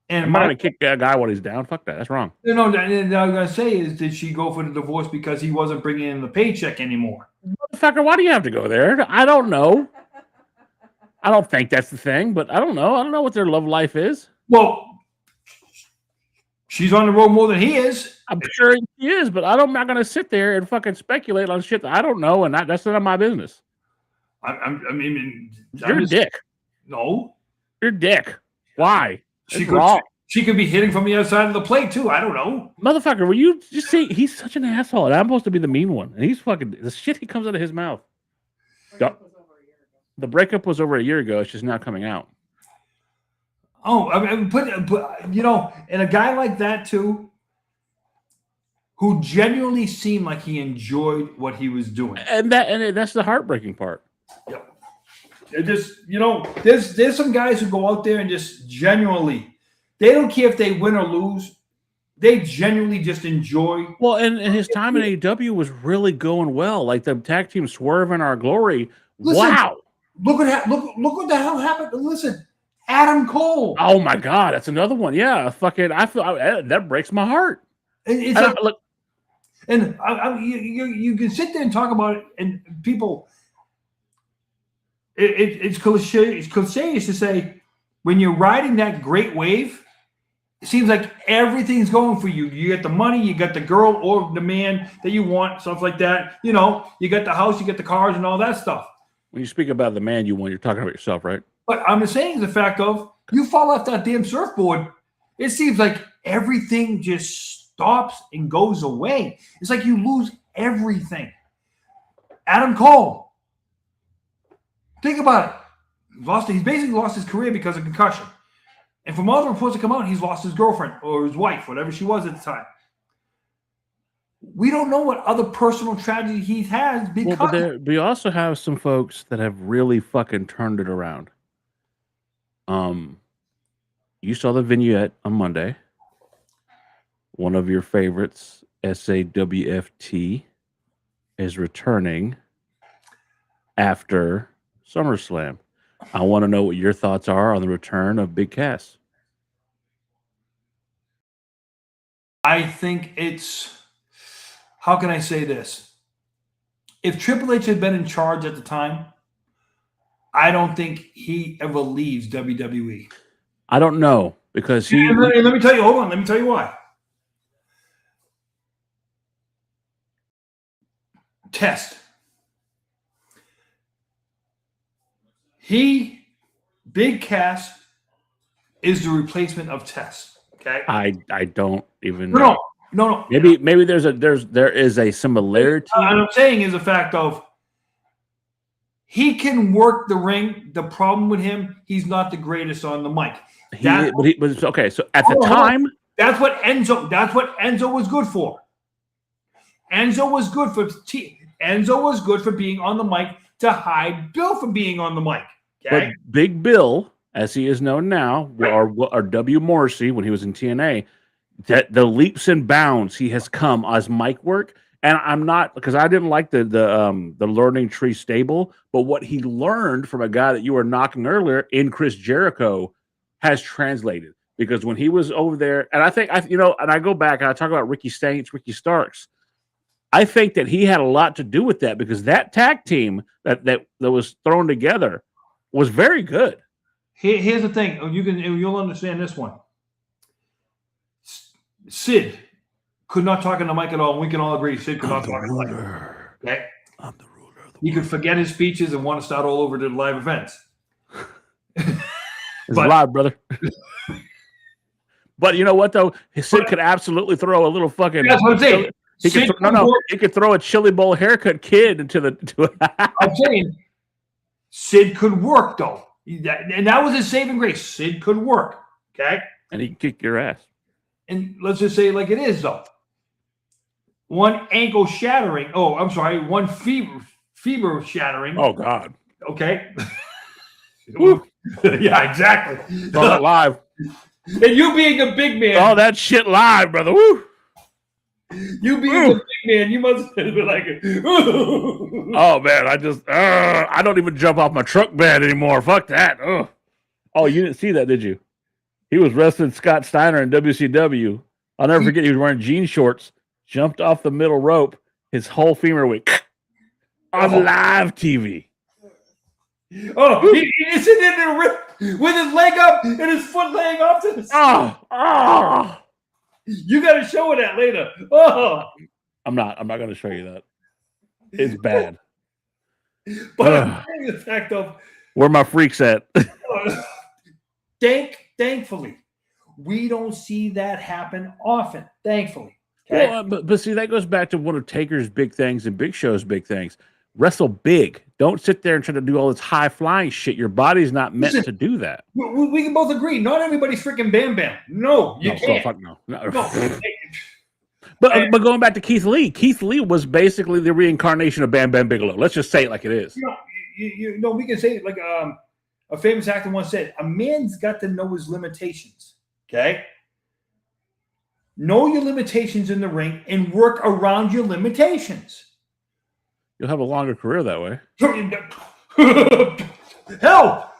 C: And
B: I'm not going to kick a guy while he's down. Fuck that. That's wrong.
C: No, what I was going to say is, did she go for the divorce because he wasn't bringing in the paycheck anymore?
B: Motherfucker, why do you have to go there? I don't know. I don't think that's the thing, but I don't know. I don't know what their love life is.
C: Well, she's on the road more than he is.
B: I'm sure he is, but I'm not going to sit there and fucking speculate on shit that I don't know, and that's none of my business. You're a dick.
C: No.
B: You're a dick. Why?
C: She could be hitting from the other side of the plate, too. I don't know.
B: Motherfucker, will you just say he's such an asshole, and I'm supposed to be the mean one, and he's fucking, the shit he comes out of his mouth. The breakup was over a year ago. It's just now coming out.
C: Oh, I mean, but and a guy like that, too, who genuinely seemed like he enjoyed what he was doing.
B: And that's the heartbreaking part.
C: Yep. It just, there's some guys who go out there and just genuinely, they don't care if they win or lose. They genuinely just enjoy.
B: Well, and his time in AEW was really going well. Like the tag team Swerve and Our Glory.
C: Listen,
B: wow.
C: Look what the hell happened. Listen, Adam Cole.
B: Oh my God, that's another one. Yeah, fucking, that breaks my heart.
C: You can sit there and talk about it, and people. It's cliche. It's cliche to say when you're riding that great wave, it seems like everything's going for you. You get the money, you got the girl or the man that you want, stuff like that. You got the house, you get the cars, and all that stuff.
B: When you speak about the man you want, you're talking about yourself, right?
C: But I'm saying the fact of you fall off that damn surfboard, it seems like everything just stops and goes away. It's like you lose everything. Adam Cole. Think about it. He's basically lost his career because of concussion. And from all the reports that come out, he's lost his girlfriend or his wife, whatever she was at the time. We don't know what other personal tragedy he has because.
B: Well, but we also have some folks that have really fucking turned it around. You saw the vignette on Monday. One of your favorites, SAWFT, is returning after SummerSlam. I want to know what your thoughts are on the return of Big Cass.
C: I think it's, how can I say this? If Triple H had been in charge at the time, I don't think he ever leaves WWE.
B: I don't know because he.
C: Let me tell you. Hold on. Let me tell you why. Test. Big Cass is the replacement of Test. Okay.
B: I don't even know.
C: No.
B: Maybe there is a similarity.
C: What I'm saying is the fact of he can work the ring. The problem with him, he's not the greatest on the mic.
B: But okay. So at the time,
C: that's what Enzo was good for. Enzo was good for being on the mic to hide Bill from being on the mic. Okay?
B: But Big Bill, as he is known now, or W. Morrissey when he was in TNA, that the leaps and bounds he has come as mic work. And I'm not, because I didn't like the learning tree stable, but what he learned from a guy that you were knocking earlier in Chris Jericho has translated. Because when he was over there, and I think and I go back and I talk about Ricky Starks. I think that he had a lot to do with that because that tag team that was thrown together was very good.
C: Here's the thing. You'll understand this one. Sid could not talk on the mic at all. We can all agree Sid could not talk on the mic. Okay?
B: I'm the ruler of the world.
C: He could forget his speeches and want to start all over to live events.
B: It's live, brother. But you know what though? Sid could absolutely throw a little fucking.
C: That's what I'm saying.
B: He could throw a chili bowl haircut kid into the.
C: I'm saying, Sid could work though, and that was his saving grace. Sid could work, okay,
B: and he could kick your ass.
C: And let's just say it like it is though. One ankle shattering. Oh, I'm sorry. One fever shattering.
B: Oh God.
C: Okay. Yeah, exactly.
B: Saw it live.
C: And you being a big man.
B: Oh, that shit live, brother. Woo.
C: You being a big man, you must have been like,
B: oh man, I don't even jump off my truck bed anymore. Fuck that. Ugh. Oh, you didn't see that, did you? He was wrestling Scott Steiner in WCW. I'll never forget. He was wearing jean shorts, jumped off the middle rope. His whole femur went on live TV.
C: Oh, he's sitting in there with his leg up and his foot laying off to the side. You got to show it that later. Oh,
B: I'm not going to show you that. It's bad.
C: But I'm saying the fact of
B: where my freaks at.
C: Thankfully, we don't see that happen often. Thankfully. Okay?
B: Well, but see, that goes back to one of Taker's big things and Big Show's big things. Wrestle big. Don't sit there and try to do all this high flying shit. Your body's not meant to do that.
C: We can both agree. Not everybody's freaking Bam Bam. No, you can't.
B: Fuck no. But going back to Keith Lee was basically the reincarnation of Bam Bam Bigelow. Let's just say it like it is.
C: You know, we can say it like a famous actor once said, a man's got to know his limitations. Okay? Know your limitations in the ring and work around your limitations.
B: You'll have a longer career that way.
C: Hell!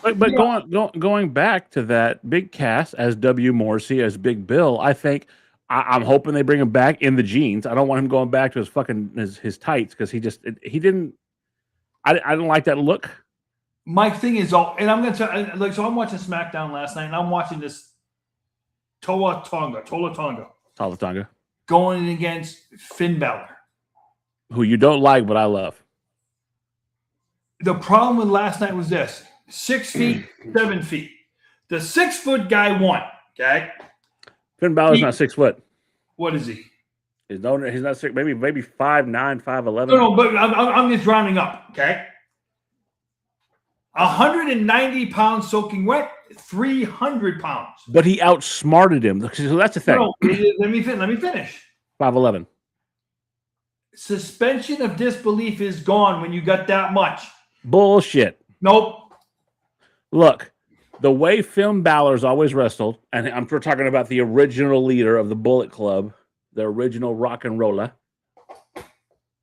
B: But going back to that Big Cass as W. Morrissey, as Big Bill, I think I'm hoping they bring him back in the jeans. I don't want him going back to his fucking his tights because he didn't. I didn't like that look.
C: My thing is, and I'm gonna tell so I'm watching SmackDown last night, and I'm watching this Tola Tonga going against Finn Balor,
B: who you don't like, but I love.
C: The problem with last night was this: 6 feet, 7 feet. The 6 foot guy won. Okay.
B: Finn Balor's not 6 foot.
C: What is he?
B: He's not 6. Maybe 5'9", 5'11".
C: No, but I'm just rounding up. Okay. 190 pounds soaking wet, 300 pounds.
B: But he outsmarted him. So that's the thing.
C: No, let me finish.
B: 5'11".
C: Suspension of disbelief is gone when you got that much.
B: Bullshit.
C: Nope.
B: Look, the way Finn Balor's always wrestled, and we're talking about the original leader of the Bullet Club, the original rock and roller.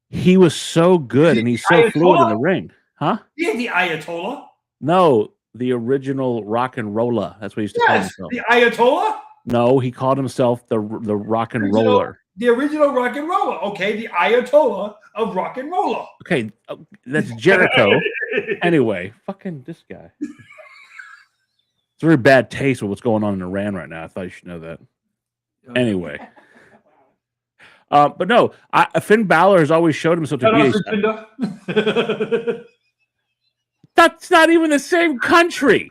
B: He was so good, and he's so fluid in the ring. Huh?
C: He's the Ayatollah.
B: No, the original rock and roller. That's what he used to call himself.
C: The Ayatollah?
B: No, he called himself the rock and roller.
C: The original rock and roller. Okay, the Ayatollah of rock and roller.
B: Okay, that's Jericho. Anyway, fucking this guy. It's a very bad taste with what's going on in Iran right now. I thought you should know that. Anyway. But no, Finn Balor has always showed himself to be That's not even the same country.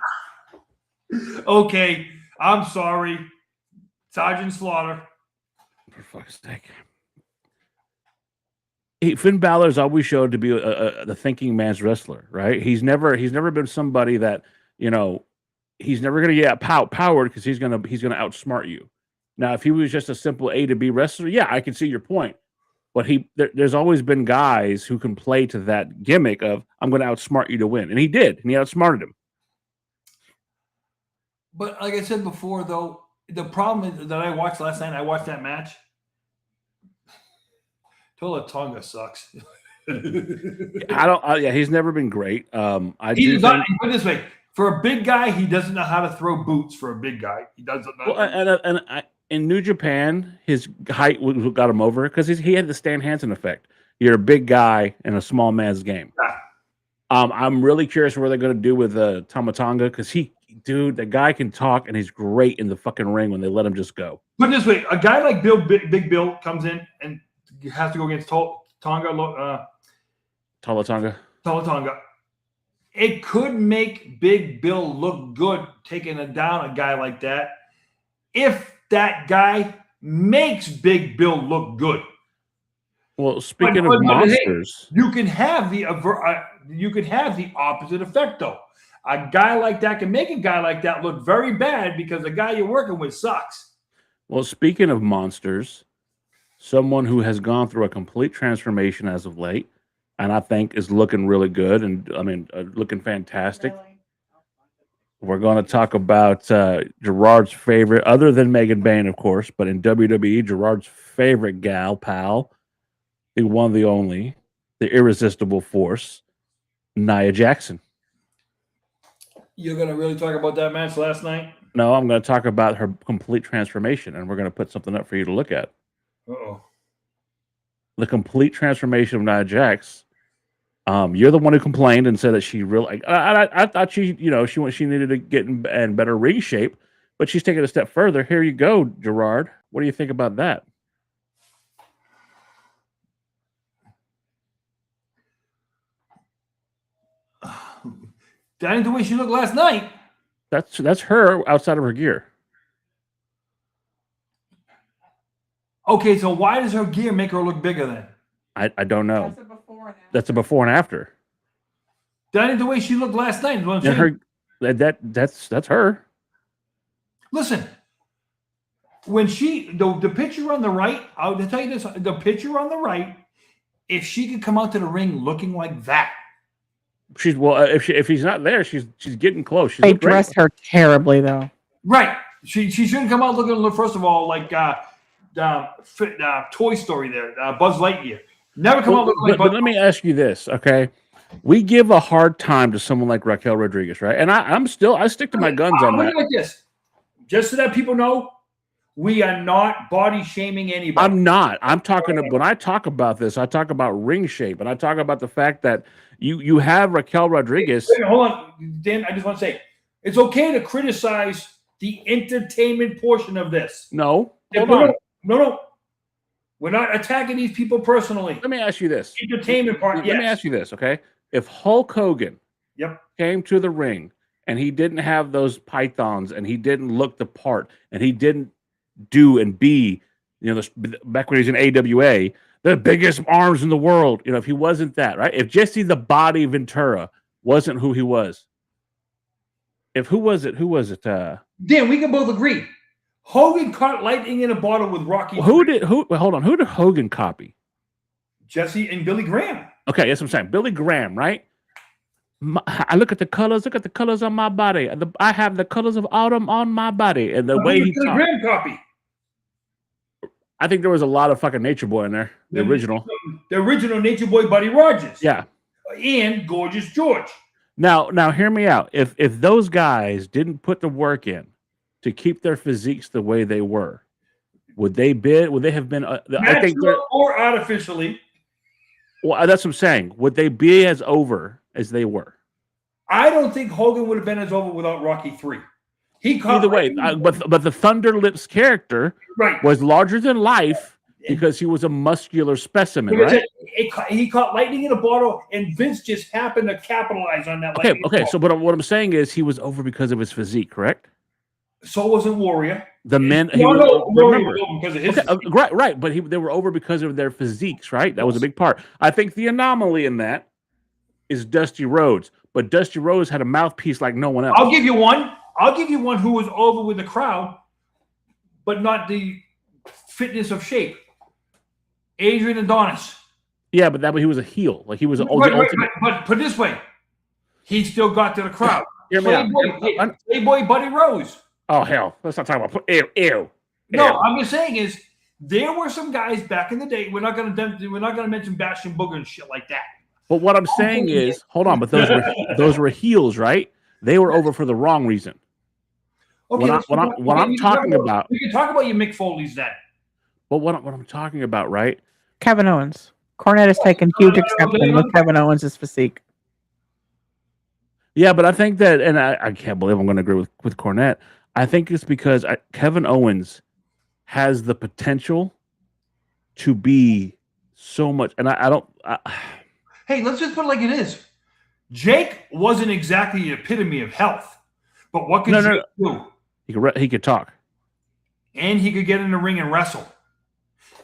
C: Okay, I'm sorry. Sergeant Slaughter.
B: For fuck's sake. Finn Balor has always showed to be the thinking man's wrestler, right? He's never been somebody that, you know, he's never going to get powered because he's going to outsmart you. Now, if he was just a simple A to B wrestler, yeah, I can see your point. But there's always been guys who can play to that gimmick of I'm going to outsmart you to win, and he did, and he outsmarted him.
C: But like I said before, though, the problem is that I watched last night. I watched that match. Tola Tonga sucks.
B: He's never been great. Put
C: it this way: for a big guy, he doesn't know how to throw boots. For a big guy, he doesn't know.
B: Well, in New Japan, his height got him over because he had the Stan Hansen effect. You're a big guy in a small man's game.
C: Yeah.
B: I'm really curious what they're going to do with Tama Tonga because the guy can talk and he's great in the fucking ring when they let him just go.
C: Put it this way: a guy like Big Bill comes in and has to go against Tonga.
B: Tonga.
C: Tonga. it could make Big Bill look good taking down a guy like that if that guy makes Big Bill look good.
B: Well, speaking of monsters,
C: hey, you can have the opposite effect though. A guy like that can make a guy like that look very bad because the guy you're working with sucks.
B: well, speaking of monsters, someone who has gone through a complete transformation as of late, and I think is looking really good, and I mean, looking fantastic.
F: Really?
B: We're going to talk about Gerard's favorite, other than Megan Bain, of course, but in WWE, Gerard's favorite gal, pal, the one, the only, the irresistible force, Nia Jackson.
C: You're going to really talk about that match last night?
B: No, I'm going to talk about her complete transformation, and we're going to put something up for you to look at.
C: Uh-oh.
B: The complete transformation of Nia Jax. You're the one who complained and said that she really. I thought she needed to get in better ring shape, but she's taking it a step further. Here you go, Gerard. What do you think about that?
C: That ain't the way she looked last night.
B: That's her outside of her gear.
C: Okay, so why does her gear make her look bigger then?
B: I don't know.
F: That's a before and after.
B: That's a before and after.
C: That ain't the way she looked last night. Is what I'm
B: And
C: saying.
B: that's her.
C: Listen, when the picture on the right, I'll tell you this: the picture on the right, if she could come out to the ring looking like that,
B: She's if she's not there, she's getting close.
F: They dressed her terribly though.
C: right? She shouldn't come out looking. First of all, like Toy Story there, Buzz Lightyear. Never come out looking like.
B: But let me ask you this, okay? We give a hard time to someone like Raquel Rodriguez, right? And I stick to my guns on that.
C: Like this, just so that people know, we are not body shaming anybody.
B: I'm not. I'm talking when I talk about this, I talk about ring shape, and I talk about the fact that you have Raquel Rodriguez.
C: Wait, hold on, Dan. I just want to say it's okay to criticize the entertainment portion of this.
B: No, hold on.
C: No. We're not attacking these people personally.
B: Let me ask you this.
C: Entertainment part.
B: Let me ask you this, okay? If Hulk Hogan came to the ring and he didn't have those pythons and he didn't look the part and he didn't do and be, back when he was in AWA, the biggest arms in the world, if he wasn't that, right? If Jesse the Body Ventura wasn't who he was, who was it?
C: Dan, we can both agree. Hogan caught lightning in a bottle with Rocky.
B: Hold on. Who did Hogan copy?
C: Jesse and Billy Graham.
B: Okay, that's what I'm saying. Billy Graham, right? I look at the colors. Look at the colors on my body. I have the colors of autumn on my body, and the way he
C: Billy
B: talked.
C: Graham copy.
B: I think there was a lot of fucking Nature Boy in there. The original
C: Nature Boy, Buddy Rogers.
B: Yeah,
C: and Gorgeous George.
B: Now, hear me out. If those guys didn't put the work in to keep their physiques the way they were, would they have been? I think
C: or artificially.
B: Well, that's what I'm saying. Would they be as over as they were?
C: I don't think Hogan would have been as over without Rocky 3.
B: Either way, but the Thunder Lips character was larger than life because he was a muscular specimen, right?
C: He caught lightning in a bottle, and Vince just happened to capitalize on that.
B: Okay. So, what I'm saying is, he was over because of his physique, correct?
C: So wasn't Warrior.
B: The men.
C: Warrior because of his
B: right. But they were over because of their physiques, right? That was a big part. I think the anomaly in that is Dusty Rhodes, but Dusty Rhodes had a mouthpiece like no one else.
C: I'll give you one who was over with the crowd, but not the fitness of shape. Adrian Adonis.
B: Yeah, but he was a heel. Like he was the ultimate.
C: But put it this way, he still got to the crowd.
B: Playboy
C: Buddy Rose.
B: Oh hell! Let's not talk about ew.
C: No, I'm just saying is there were some guys back in the day. We're not gonna mention Bastion Booger and shit like that.
B: But what I'm saying is, hold on. But those were heels, right? They were over for the wrong reason.
C: Okay,
B: what I'm talking about.
C: We can talk about your Mick Foley's then.
B: But what I'm talking about, right?
F: Kevin Owens. Cornette has taken huge exception with Kevin Owens' physique.
B: Yeah, but I think that, and I can't believe I'm going to agree with Cornette. I think it's because Kevin Owens has the potential to be so much, and I don't.
C: Hey, let's just put it like it is. Jake wasn't exactly the epitome of health, but what could Jake do?
B: He could talk.
C: And he could get in the ring and wrestle.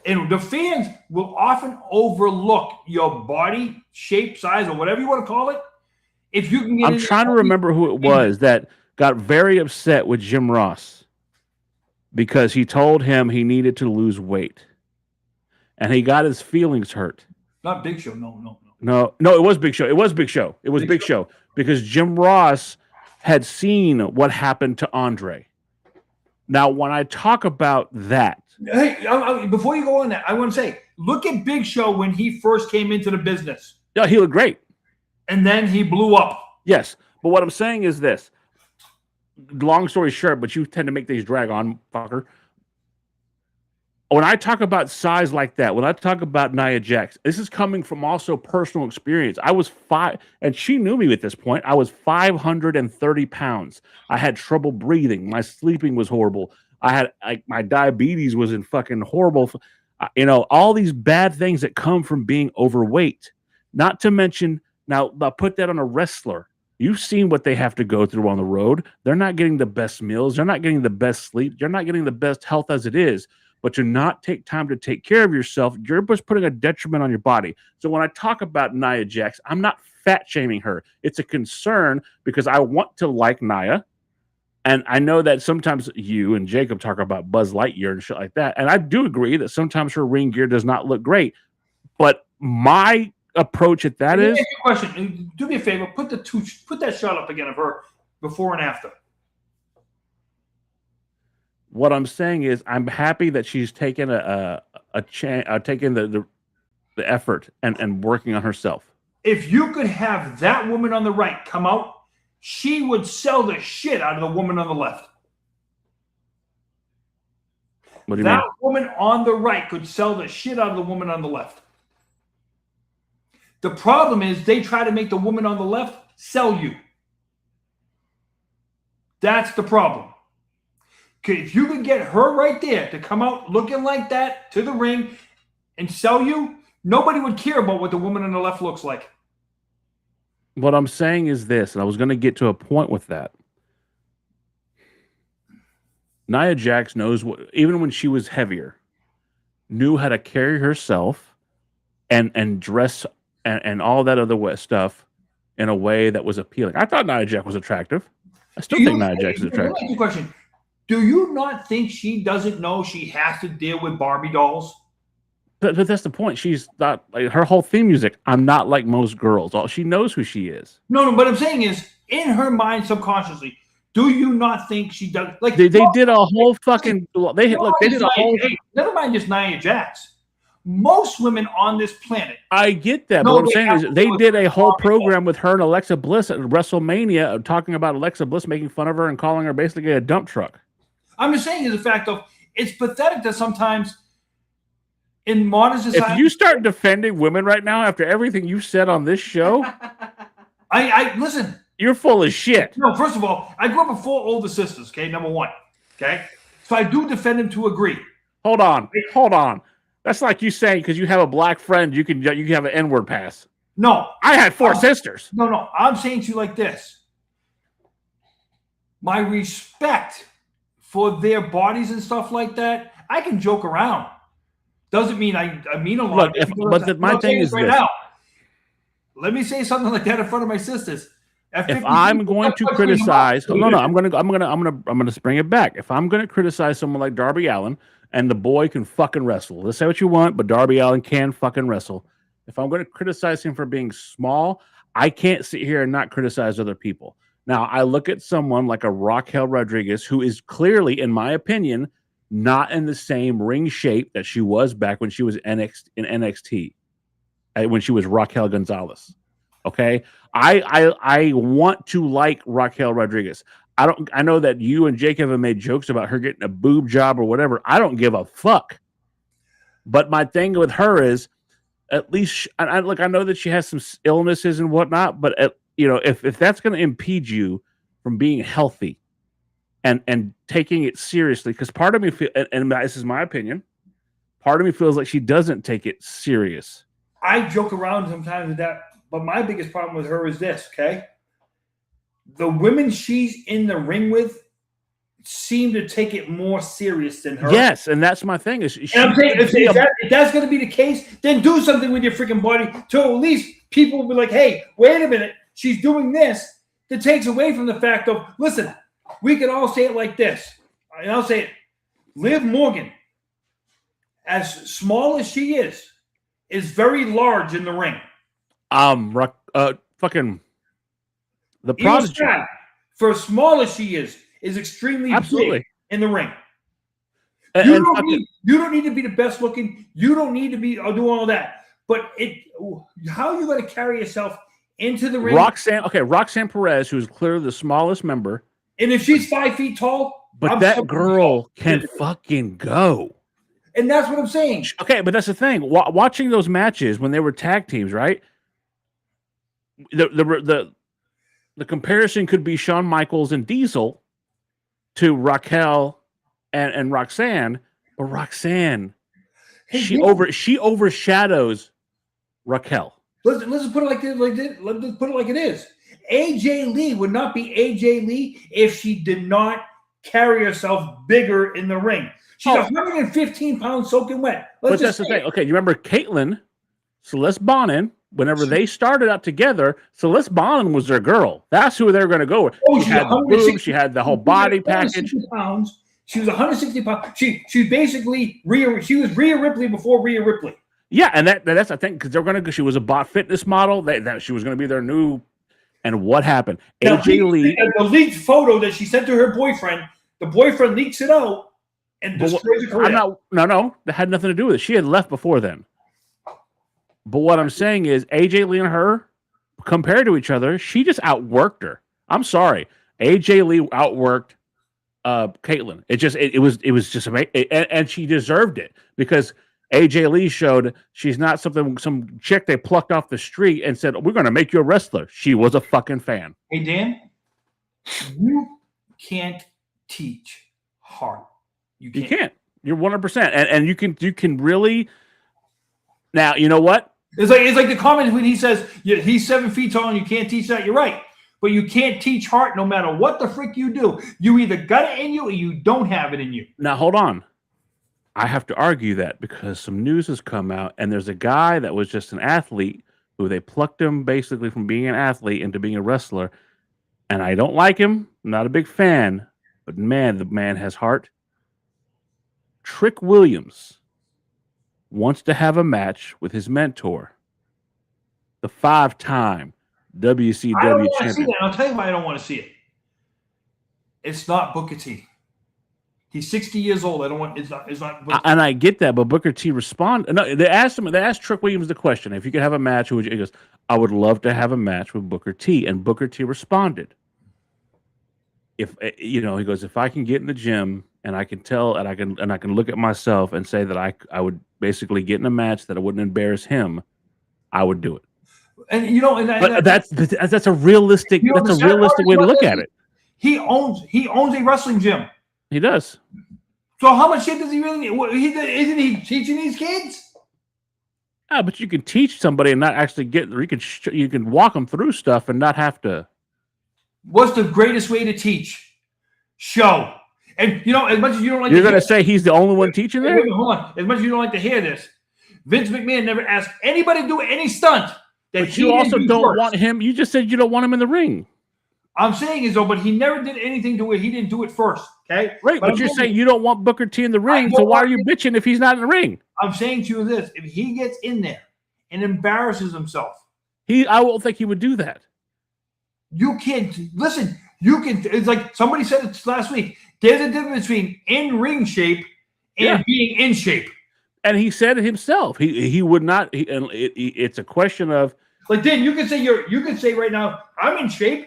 C: And the fans will often overlook your body shape, size, or whatever you want to call it. If you can get
B: I'm trying to remember who it was that got very upset with Jim Ross because he told him he needed to lose weight. And he got his feelings hurt.
C: Not Big Show, no.
B: No, it was Big Show. It was Big Show. It was Big Show because Jim Ross had seen what happened to Andre. Now, when I talk about that.
C: Hey, before you go on that, I want to say, look at Big Show when he first came into the business.
B: Yeah, he looked great.
C: And then he blew up.
B: Yes. But what I'm saying is this. Long story short, but you tend to make these drag on, fucker. When I talk about size like that, when I talk about Nia Jax, this is coming from also personal experience. I was 5, and she knew me at this point. I was 530 pounds. I had trouble breathing. My sleeping was horrible. I had my diabetes was in fucking horrible. All these bad things that come from being overweight. Not to mention, now I'll put that on a wrestler. You've seen what they have to go through on the road. They're not getting the best meals. They're not getting the best sleep. They're not getting the best health as it is. But to not take time to take care of yourself, you're just putting a detriment on your body. So when I talk about Nia Jax, I'm not fat shaming her. It's a concern because I want to like Nia. And I know that sometimes you and Jacob talk about Buzz Lightyear and shit like that. And I do agree that sometimes her ring gear does not look great. But my approach at that is...
C: Question. Do me a favor. Put that shot up again of her before and after.
B: What I'm saying is, I'm happy that she's taken taken the effort and working on herself.
C: If you could have that woman on the right come out, she would sell the shit out of the woman on the left.
B: What do you mean?
C: That woman on the right could sell the shit out of the woman on the left. The problem is they try to make the woman on the left sell you. That's the problem. If you could get her right there to come out looking like that to the ring and sell you, nobody would care about what the woman on the left looks like.
B: What I'm saying is this, and I was going to get to a point with that. Nia Jax knows what, even when she was heavier, knew how to carry herself and dress and all that other stuff in a way that was appealing. I thought Nia Jax was attractive. I still think Nia Jax is attractive.
C: Question. Do you not think she doesn't know she has to deal with Barbie dolls?
B: But that's the point. She's not like her whole theme music. I'm not like most girls. She knows who she is.
C: No. But I'm saying is, in her mind, subconsciously, do you not think she does? Like
B: they did a whole fucking. They did a whole.
C: Never mind just Nia Jax. Most women on this planet.
B: I get that, but what I'm saying is they did a whole program with her and Alexa Bliss at WrestleMania, talking about Alexa Bliss making fun of her and calling her basically a dump truck.
C: I'm just saying is the fact of it's pathetic that sometimes in modern society.
B: If you start defending women right now after everything you said on this show,
C: I listen.
B: You're full of shit.
C: No, first of all, I grew up with 4 older sisters. Okay, number 1. Okay, so I do defend them to agree.
B: Hold on. That's like you saying because you have a black friend, you can have an N-word pass.
C: No,
B: I had 4 sisters.
C: No, I'm saying to you like this. My respect for their bodies and stuff like that, I can joke around. Doesn't mean I mean a lot.
B: Look, my thing is
C: right
B: this.
C: now. Let me say something like that in front of my sisters.
B: If I'm going to criticize, I'm gonna bring it back. If I'm gonna criticize someone like Darby Allin, and the boy can fucking wrestle, let's say what you want, but Darby Allin can fucking wrestle. If I'm going to criticize him for being small, I can't sit here and not criticize other people. Now, I look at someone like a Raquel Rodriguez, who is clearly, in my opinion, not in the same ring shape that she was back when she was in NXT, when she was Raquel Gonzalez. Okay, I want to like Raquel Rodriguez. I know that you and Jacob have made jokes about her getting a boob job or whatever. I don't give a fuck. But my thing with her is, at least, I know that she has some illnesses and whatnot, but if that's going to impede you from being healthy and taking it seriously, because part of me and this is my opinion, part of me feels like she doesn't take it serious.
C: I joke around sometimes with that But my biggest problem with her is this, okay? The women she's in the ring with seem to take it more serious than her.
B: Yes, and that's my thing. Is
C: and I'm saying, if that's going to be the case, then do something with your freaking body to at least people will be like, hey, wait a minute, she's doing this. That takes away from the fact of, listen, we can all say it like this. And I'll say it. Liv Morgan, as small as she is very large in the ring.
B: Fucking the Prodigy.
C: For as small as she is extremely big in the ring. You don't need to be the best looking. You don't need to be do all that. But how are you going to carry yourself into the ring?
B: Roxanne Perez, who's clearly the smallest member.
C: And if she's 5 feet tall,
B: but that girl can fucking go.
C: And that's what I'm saying.
B: Okay, but that's the thing. Watching those matches when they were tag teams, right? The comparison could be Shawn Michaels and Diesel to Raquel and Roxanne, but Roxanne, she overshadows Raquel.
C: Let's put it like this. Let's put it like it is. AJ Lee would not be AJ Lee if she did not carry herself bigger in the ring. She's 115 pounds soaking wet.
B: But that's the thing. Okay, you remember Caitlyn, Celeste Bonin, whenever they started out together, Celeste Bonin was their girl. That's who they were going to go with. She had the boobs, she had the whole body package.
C: Pounds. She was 160 pounds. She basically she was Rhea Ripley before Rhea Ripley.
B: Yeah, and that's I think because they're going to. She was a bot fitness model. That she was going to be their new. And what happened? AJ Lee,
C: the leaked photo that she sent to her boyfriend. The boyfriend leaks it out and destroys her career.
B: No, that had nothing to do with it. She had left before then. But what I'm saying is, AJ Lee and her, compared to each other, she just outworked her. I'm sorry, AJ Lee outworked Caitlyn. It was just amazing, and she deserved it because AJ Lee showed she's not some chick they plucked off the street and said, we're going to make you a wrestler. She was a fucking fan.
C: Hey, Dan, you can't teach heart.
B: You can't. You're 100%. And you can really. Now, you know what?
C: It's like the comment when he says, he's 7 feet tall and you can't teach that. You're right. But you can't teach heart no matter what the frick you do. You either got it in you or you don't have it in you.
B: Now, hold on. I have to argue that because some news has come out and there's a guy that was just an athlete who they plucked him basically from being an athlete into being a wrestler. And I don't like him. I'm not a big fan, but man, the man has heart. Trick Williams wants to have a match with his mentor, the 5-time WCW
C: I don't want to see
B: champion.
C: that. I'll tell you why I don't want to see it. It's not Booker T. He's 60 years old. I don't want. It's not.
B: And I get that, but Booker T responded. No, they asked Trick Williams the question: if you could have a match, who would you? He goes, "I would love to have a match with Booker T." And Booker T responded, "If he goes, if I can get in the gym and I can tell and I can look at myself and say that I would basically get in a match that I wouldn't embarrass him, I would do it."
C: And
B: that's a realistic way to look at it.
C: He owns a wrestling gym.
B: He does.
C: So how much shit does he really need? Isn't he teaching these kids?
B: Ah, but you can teach somebody and not actually you can walk them through stuff and not have to.
C: What's the greatest way to teach? Show. And as much as you don't like,
B: you're going to say he's the only one teaching there.
C: Hold on. As much as you don't like to hear this, Vince McMahon never asked anybody to do any stunt.
B: But you also don't want him. You just said you don't want him in the ring.
C: I'm saying is though, but he never did anything to it. He didn't do it first. Okay,
B: right. But you're saying you don't want Booker T in the ring. So why are you bitching if he's not in the ring?
C: I'm saying to you this: if he gets in there and embarrasses himself,
B: I won't think he would do that.
C: You can't listen. You can. It's like somebody said it last week. There's a difference between in ring shape and being in shape.
B: And he said it himself. He would not. It's a question of
C: like. Dan, you can say right now, I'm in shape.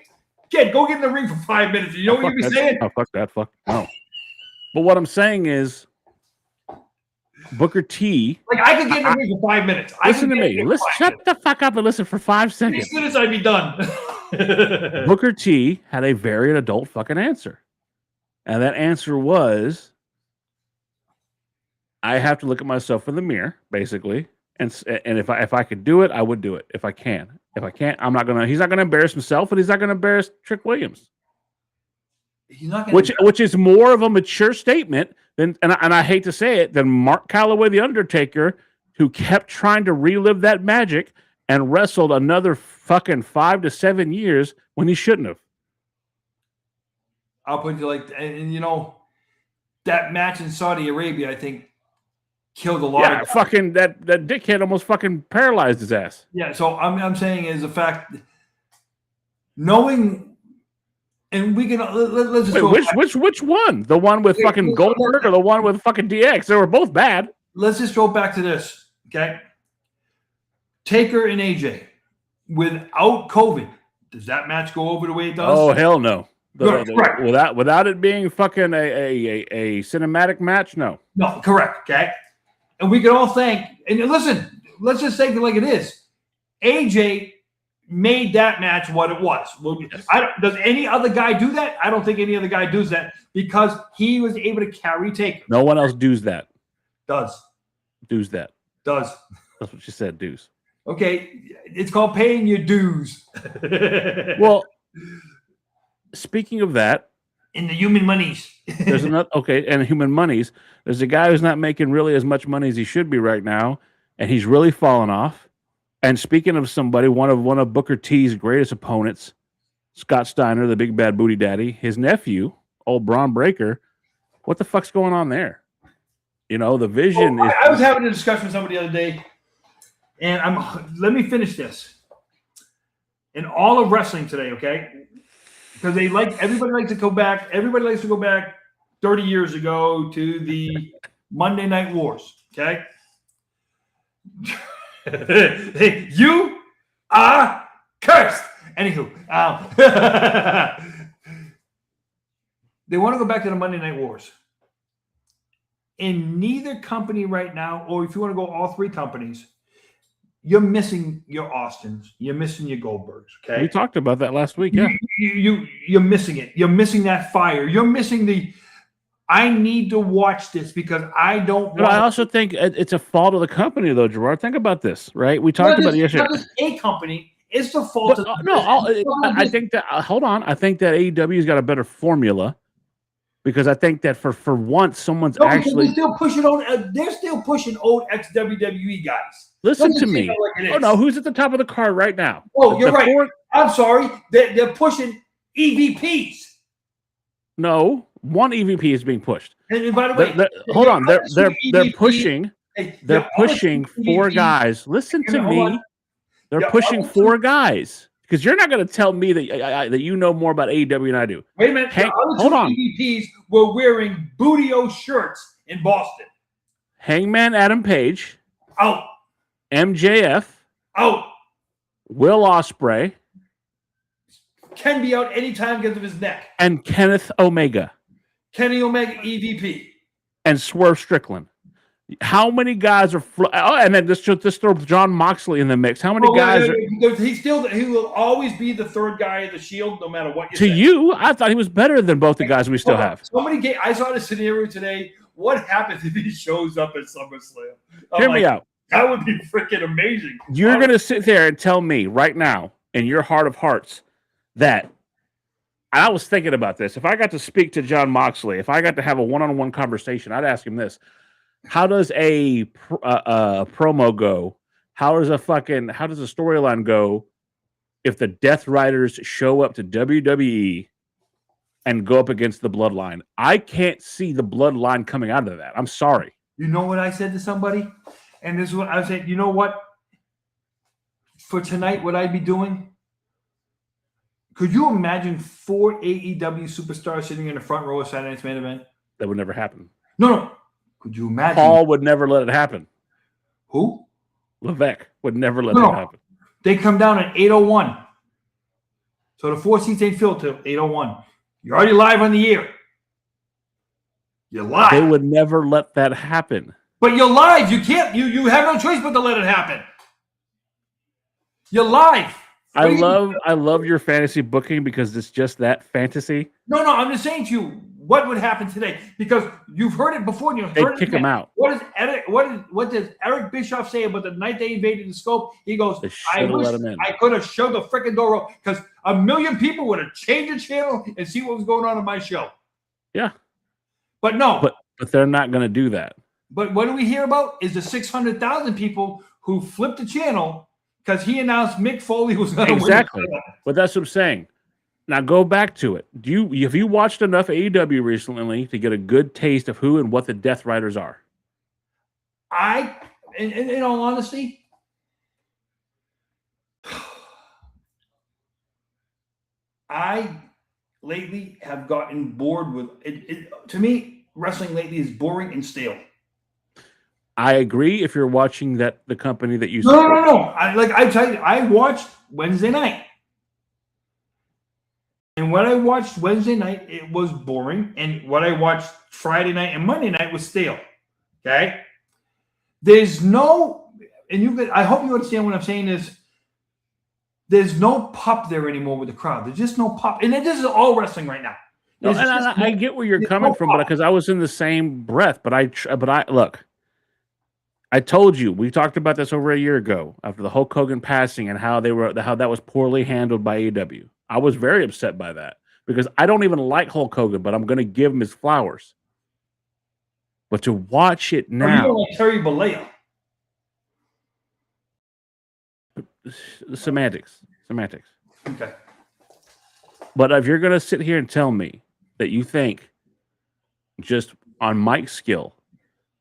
C: Kid, go get in the ring for 5 minutes. You know what you'd be saying?
B: Oh, fuck that. Fuck no. But what I'm saying is, Booker T.
C: Like I could get in the ring for 5 minutes.
B: Listen to me. Listen. Shut the fuck up and listen for 5 seconds.
C: As soon as I'd be done.
B: Booker T had a very adult fucking answer, and that answer was, I have to look at myself in the mirror, basically, and if I could do it, I would do it if I can. If I can't, I'm not gonna. He's not gonna embarrass himself, and he's not gonna embarrass Trick Williams.
C: He's not going
B: which is more of a mature statement than, and I hate to say it, than Mark Calloway, the Undertaker, who kept trying to relive that magic and wrestled another fucking 5 to 7 years when he shouldn't have.
C: I'll put you like, and you know, that match in Saudi Arabia, I think, killed a lot.
B: Yeah, fucking that dickhead almost fucking paralyzed his ass.
C: Yeah, so I'm saying is the fact, knowing, and we can let's just
B: Which one? The one with fucking Goldberg or the one with fucking DX? They were both bad.
C: Let's just go back to this, okay? Taker and AJ without COVID, does that match go over the way it does?
B: Oh hell no!
C: Correct.
B: Without it being fucking a cinematic match, no.
C: No, correct. Okay, and we can all thank. And listen, let's just take it like it is. AJ made that match what it was.
B: Yes.
C: Does any other guy do that? I don't think any other guy does that because he was able to carry Taker.
B: No one else does that.
C: Does
B: that.
C: Does.
B: That's what she said. Does.
C: Okay, it's called paying your dues.
B: Well, speaking of that,
C: in the human monies,
B: there's another and human monies. There's a guy who's not making really as much money as he should be right now, and he's really fallen off. And speaking of somebody, one of Booker T's greatest opponents, Scott Steiner, the big bad booty daddy, his nephew, old Braun Breaker. What the fuck's going on there? You know, the vision.
C: I was having a discussion with somebody the other day, and let me finish this. In all of wrestling today, okay? Because everybody likes to go back. Everybody likes to go back 30 years ago to the Monday Night Wars, okay? You are cursed. Anywho, they want to go back to the Monday Night Wars. In neither company right now, or if you want to go all three companies, you're missing your Austins. You're missing your Goldbergs. Okay,
B: we talked about that last week. Yeah,
C: you're missing it. You're missing that fire. You're missing the. I need to watch this because I don't.
B: But I also think it's a fault of the company, though, Gerard. Think about this, right? We talked about it yesterday.
C: Not just a company. It's the fault of
B: I think that. Hold on. I think that AEW's got a better formula because I think that for once someone's actually
C: they're still pushing on. They're still pushing old ex WWE guys.
B: Listen to me. Like no. Who's at the top of the card right now?
C: Oh, you're right. I'm sorry. They're pushing EVPs.
B: No, one EVP is being pushed.
C: And by the way,
B: hold on. They're pushing. They're pushing 4 guys. Listen to me. They're pushing 4 guys because you're not going to tell me that you know more about AEW than I do.
C: Wait a minute.
B: Hold on.
C: EVPs were wearing Bootio shirts in Boston.
B: Hangman Adam Page.
C: Out.
B: MJF.
C: Out.
B: Will Ospreay.
C: Can be out anytime because of his neck.
B: And Kenneth Omega.
C: Kenny Omega EVP.
B: And Swerve Strickland. How many guys are and then just throw John Moxley in the mix. How many guys
C: he will always be the third guy in the Shield no matter what you say.
B: You, I thought he was better than both the guys we still have.
C: I saw the scenario today. What happens if he shows up at SummerSlam?
B: Hear me out.
C: That would be freaking amazing.
B: You're going to sit there and tell me right now in your heart of hearts that I was thinking about this. If I got to speak to John Moxley, if I got to have a one-on-one conversation, I'd ask him this. How does a promo go? How does a storyline go if the Death Riders show up to WWE and go up against the Bloodline? I can't see the Bloodline coming out of that. I'm sorry.
C: You know what I said to somebody? And this is what I said, you know what? For tonight, what I'd be doing? Could you imagine 4 AEW superstars sitting in the front row of Saturday Night's Main Event?
B: That would never happen.
C: No. Could you imagine?
B: Paul would never let it happen.
C: Who?
B: Levesque would never let that happen.
C: They come down at 8:01. So the 4 seats ain't filled till 8:01. You're already live on the air. You're live.
B: They would never let that happen.
C: But you're live. You can't. You have no choice but to let it happen. You're live.
B: I love your fantasy booking because it's just that fantasy.
C: No, I'm just saying to you, what would happen today? Because you've heard it before. And you've
B: They'd
C: heard
B: kick
C: it
B: him out.
C: What does Eric Bischoff say about the night they invaded the scope? He goes, I wish I could have showed the freaking door open because 1 million people would have changed the channel and see what was going on in my show.
B: Yeah.
C: But no.
B: But they're not going to do that.
C: But what do we hear about is the 600,000 people who flipped the channel because he announced Mick Foley was going to win.
B: Exactly. But that's what I'm saying. Now go back to it. Have you watched enough AEW recently to get a good taste of who and what the Death Riders are?
C: In all honesty, I lately have gotten bored with it. To me, wrestling lately is boring and stale.
B: I agree. If you're watching the company that you
C: no. I tell you, I watched Wednesday night. And what I watched Wednesday night, it was boring. And what I watched Friday night and Monday night was stale. Okay? There's no, I hope you understand what I'm saying is, there's no pop there anymore with the crowd. There's just no pop. And this is all wrestling right now.
B: No, and I get where you're coming from, because I was in the same breath. But I look, I told you, we talked about this over a year ago after the Hulk Hogan passing and how that was poorly handled by AEW. I was very upset by that because I don't even like Hulk Hogan, but I'm going to give him his flowers. But to watch it now,
C: you don't like Terry Bollea.
B: Semantics.
C: Okay.
B: But if you're going to sit here and tell me that you think just on mic skill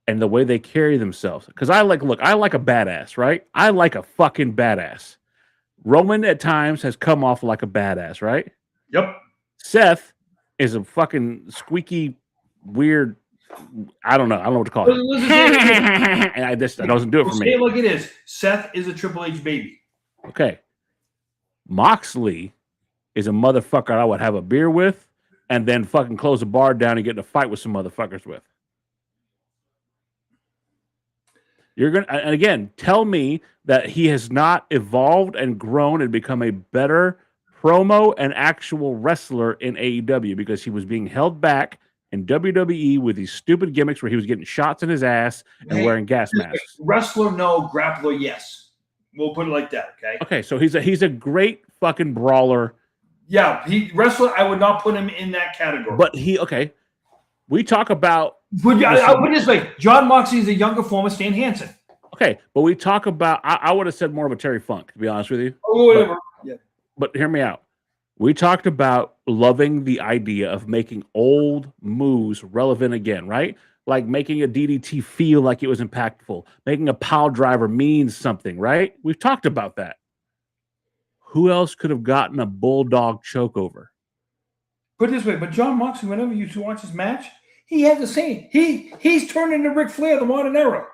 B: and the way they carry themselves, because I like a badass, right? I like a fucking badass. Roman at times has come off like a badass, right?
C: Yep.
B: Seth is a fucking squeaky, weird. I don't know what to call it. And that doesn't do it for me.
C: Say it like it is. Seth is a Triple H baby.
B: Okay. Moxley is a motherfucker I would have a beer with and then fucking close a bar down and get in a fight with some motherfuckers with. And again, tell me that he has not evolved and grown and become a better promo and actual wrestler in AEW because he was being held back in WWE with these stupid gimmicks where he was getting shots in his ass and wearing gas masks.
C: Wrestler, no. Grappler, yes. We'll put it like that, okay?
B: Okay, so he's a great fucking brawler.
C: Yeah, wrestler, I would not put him in that category.
B: But we talk about...
C: I'll put it this way. John Moxley is a younger form of Stan Hansen.
B: Okay, but we talk about... I would have said more of a Terry Funk, to be honest with you.
C: Oh, whatever.
B: But hear me out. We talked about loving the idea of making old moves relevant again, right? Like making a DDT feel like it was impactful. Making a pile driver means something, right? We've talked about that. Who else could have gotten a bulldog chokeover?
C: Put it this way, but John Moxley, whenever you watch his match, he has the same. He's turned into Ric Flair, the modern era.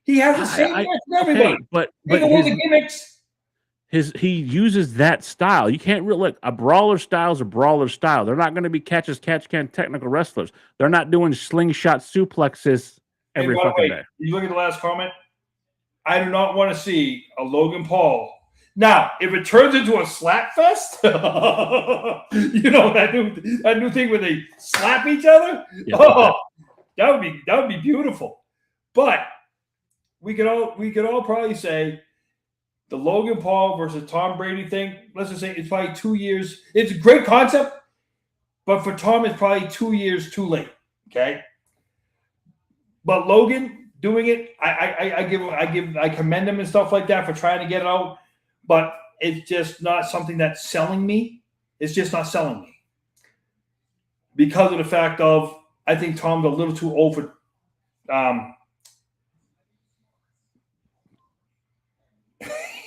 C: He has the same match with everybody.
B: But
C: the gimmicks.
B: He uses that style. You can't really look. A brawler style is a brawler style. They're not going to be catch can technical wrestlers. They're not doing slingshot suplexes every fucking day.
C: You look at the last comment. I do not want to see a Logan Paul. Now, if it turns into a slap fest, that new thing where they slap each other. Yeah, that would be beautiful. But we could all probably say, the Logan Paul versus Tom Brady thing, let's just say it's probably 2 years. It's a great concept, but for Tom, it's probably 2 years too late. Okay. But Logan doing it, I commend him and stuff like that for trying to get it out, but it's just not something that's selling me. It's just not selling me because of the fact of I think Tom's a little too old for.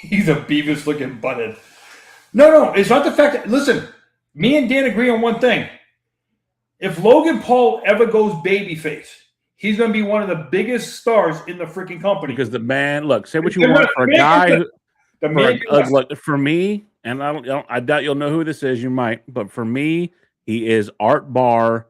C: He's a Beavis looking butthead. No, it's not the fact that, listen, me and Dan agree on one thing. If Logan Paul ever goes babyface, he's going to be one of the biggest stars in the freaking company.
B: Because the man, look, say what you want for a guy. For me, and I doubt you'll know who this is. You might, but for me, he is Art Barr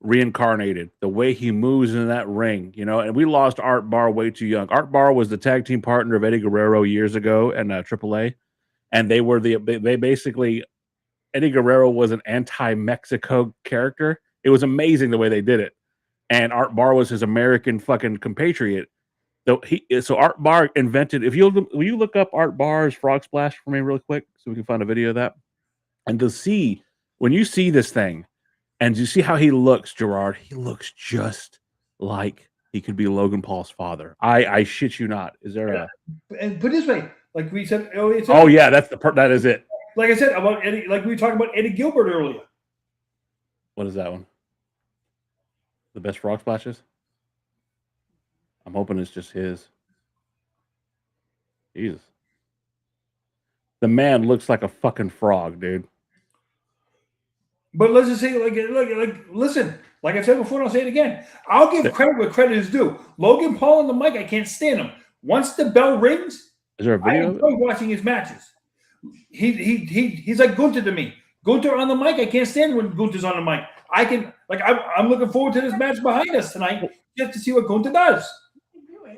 B: reincarnated. The way he moves in that ring, and we lost Art Barr way too young. Art Barr was the tag team partner of Eddie Guerrero years ago in AAA, and they basically Eddie Guerrero was an anti-Mexico character, It was amazing the way they did it. And Art Barr was his American fucking compatriot. So Art Barr invented. Will you look up Art Barr's Frog Splash for me real quick so we can find a video of that? And to see when you see this thing, and you see how he looks, Gerard, he looks just like he could be Logan Paul's father. I shit you not. Is there a?
C: And put it this way, like we said earlier.
B: Oh yeah, that is it.
C: Like I said about Eddie, like we were talking about Eddie Gilbert earlier.
B: What is that one? The best frog splashes? I'm hoping it's just his. Jesus. The man looks like a fucking frog, dude.
C: But let's just say, listen, like I said before, and I'll say it again. I'll give credit where credit is due. Logan Paul on the mic, I can't stand him. Once the bell rings,
B: is there a video?
C: I enjoy watching his matches. He's like Gunther to me. Gunther on the mic, I can't stand when Gunther's on the mic. I'm looking forward to this match behind us tonight just to see what Gunther does.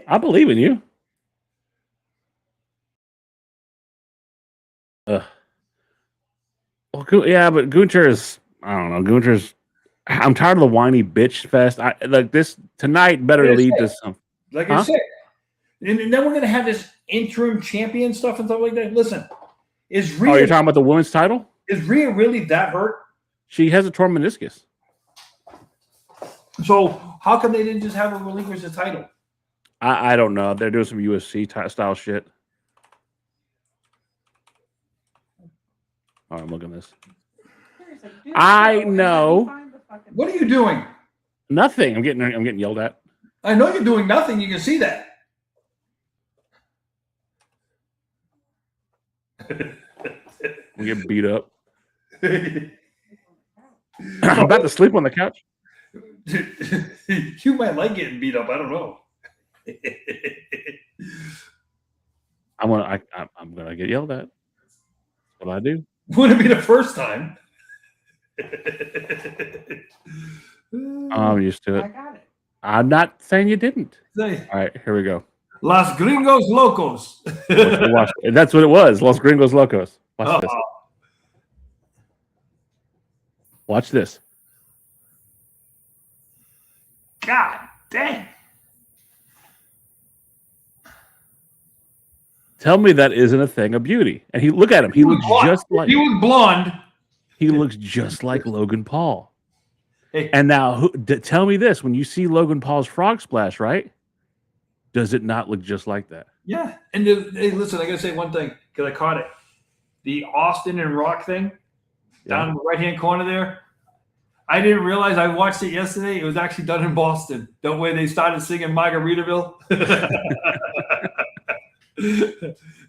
B: I believe in you. Well, yeah, but Gunther is. I don't know. Gunther's. I'm tired of the whiny bitch fest. Like this tonight. Better lead to some.
C: Like I said, and then we're gonna have this interim champion stuff and stuff like that. Listen, is Rhea?
B: Oh, you're talking about the women's title?
C: Is Rhea really that hurt?
B: She has a torn meniscus.
C: So how come they didn't just have her relinquish the title?
B: I don't know. They're doing some UFC style shit. Oh, I'm looking at this. I know.
C: What are you doing?
B: Nothing. I'm getting yelled at.
C: I know you're doing nothing. You can see that.
B: We get beat up. I'm about to sleep on the couch.
C: You might like getting beat up. I don't know.
B: I'm gonna get yelled at. That's what I do.
C: Wouldn't be the first time.
B: I'm used to it.
F: I got it.
B: I'm not saying you didn't.
C: Say,
B: All right, here we go.
C: Los Gringos Locos.
B: That's what it was. Los Gringos Locos. Watch this. Watch this.
C: God dang.
B: Tell me that isn't a thing of beauty. And look at him. He looks just like.
C: He was blonde.
B: He looks just like Logan Paul.
C: Hey.
B: And now, tell me this: when you see Logan Paul's frog splash, right? Does it not look just like that?
C: Yeah. And hey, listen, I gotta say one thing because I caught it. The Austin and Rock thing down in the right-hand corner there. I didn't realize I watched it yesterday. It was actually done in Boston. The way they started singing Margaritaville.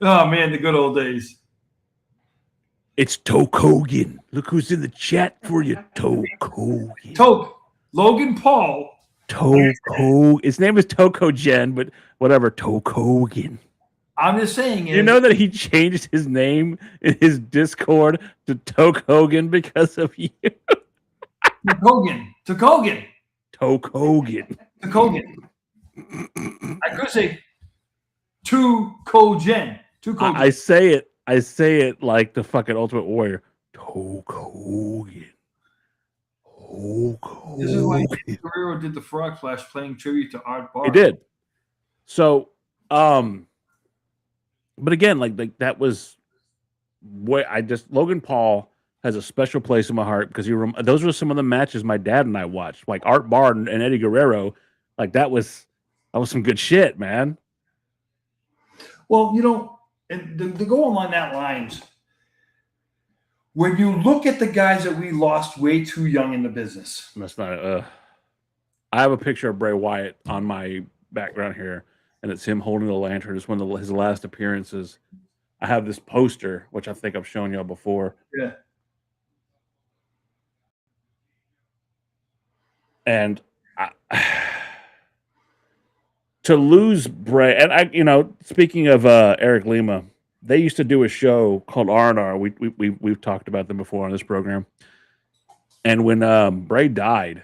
C: Oh man, the good old days.
B: It's Toke Hogan. Look who's in the chat for you, Toke Hogan.
C: Logan Paul.
B: Toke Hogan. His name is Toko Jen, but whatever, Toke Hogan.
C: I'm just saying.
B: You know that he changed his name in his Discord to Toke Hogan because of you.
C: Toke Hogan.
B: Toke Hogan.
C: I could say Jen.
B: I say it like the fucking Ultimate Warrior. Toke Hogan.
C: This is why Guerrero did the frog flash playing tribute to Art Barr.
B: He did. So, but again, like that was what Logan Paul has a special place in my heart because those were some of the matches my dad and I watched, like Art Barr and Eddie Guerrero. Like that was some good shit, man.
C: Well, and to go along that lines, when you look at the guys that we lost way too young in the business.
B: That's not I have a picture of Bray Wyatt on my background here, and it's him holding the lantern. It's one of his last appearances. I have this poster, which I think I've shown y'all before.
C: Yeah.
B: And to lose Bray, and speaking of Eric Lima, they used to do a show called R&R. We've talked about them before on this program. And when Bray died,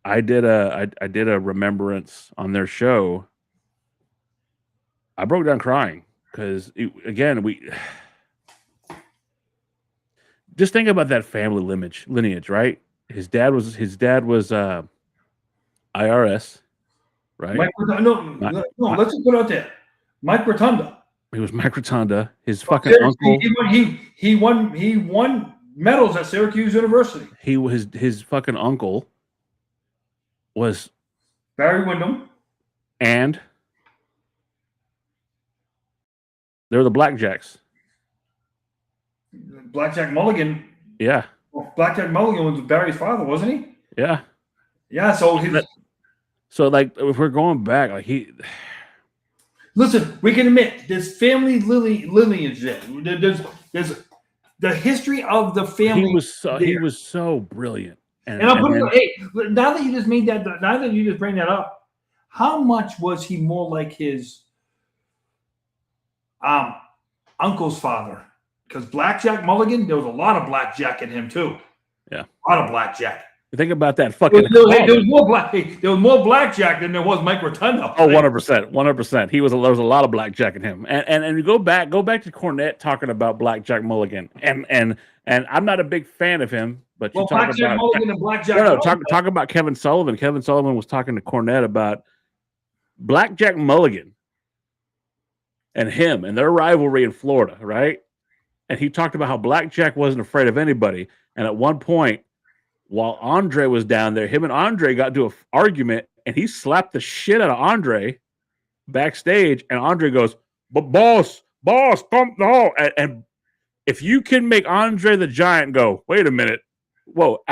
B: I did a remembrance on their show. I broke down crying because we just think about that family lineage, right? his dad was IRS, right?
C: Mike, no, let's just put it out there. Mike Rotunda.
B: He was Mike Rotunda. His
C: Oh,
B: fucking
C: seriously,
B: uncle.
C: he won medals at Syracuse University.
B: His fucking uncle was
C: Barry Windham.
B: And they were the Blackjacks.
C: Blackjack Mulligan.
B: Yeah.
C: Well, Blackjack Mulligan was Barry's father, wasn't he?
B: Yeah.
C: Yeah. So
B: like if we're going back, like
C: listen, we can admit there's family lineage there. There's the history of the family.
B: He was so brilliant.
C: And I'll put it, hey, now that you just made that, now that you just bring that up, how much was he more like his uncle's father? Because Blackjack Mulligan, there was a lot of blackjack in him too.
B: Yeah,
C: a lot of blackjack.
B: Think about that fucking.
C: There was more blackjack than there was Mike Rotunda.
B: Oh, 100%, 100%. There was a lot of blackjack in him. And you go back to Cornette talking about Blackjack Mulligan, and I'm not a big fan of him. But you talk about
C: Mulligan and Blackjack.
B: No, talk about Kevin Sullivan. Kevin Sullivan was talking to Cornette about Blackjack Mulligan and him and their rivalry in Florida, right? And he talked about how Blackjack wasn't afraid of anybody. And at one point, while Andre was down there, him and Andre got into an argument, and he slapped the shit out of Andre backstage. And Andre goes, "But boss, come no!" And if you can make Andre the Giant go, "Wait a minute, whoa,"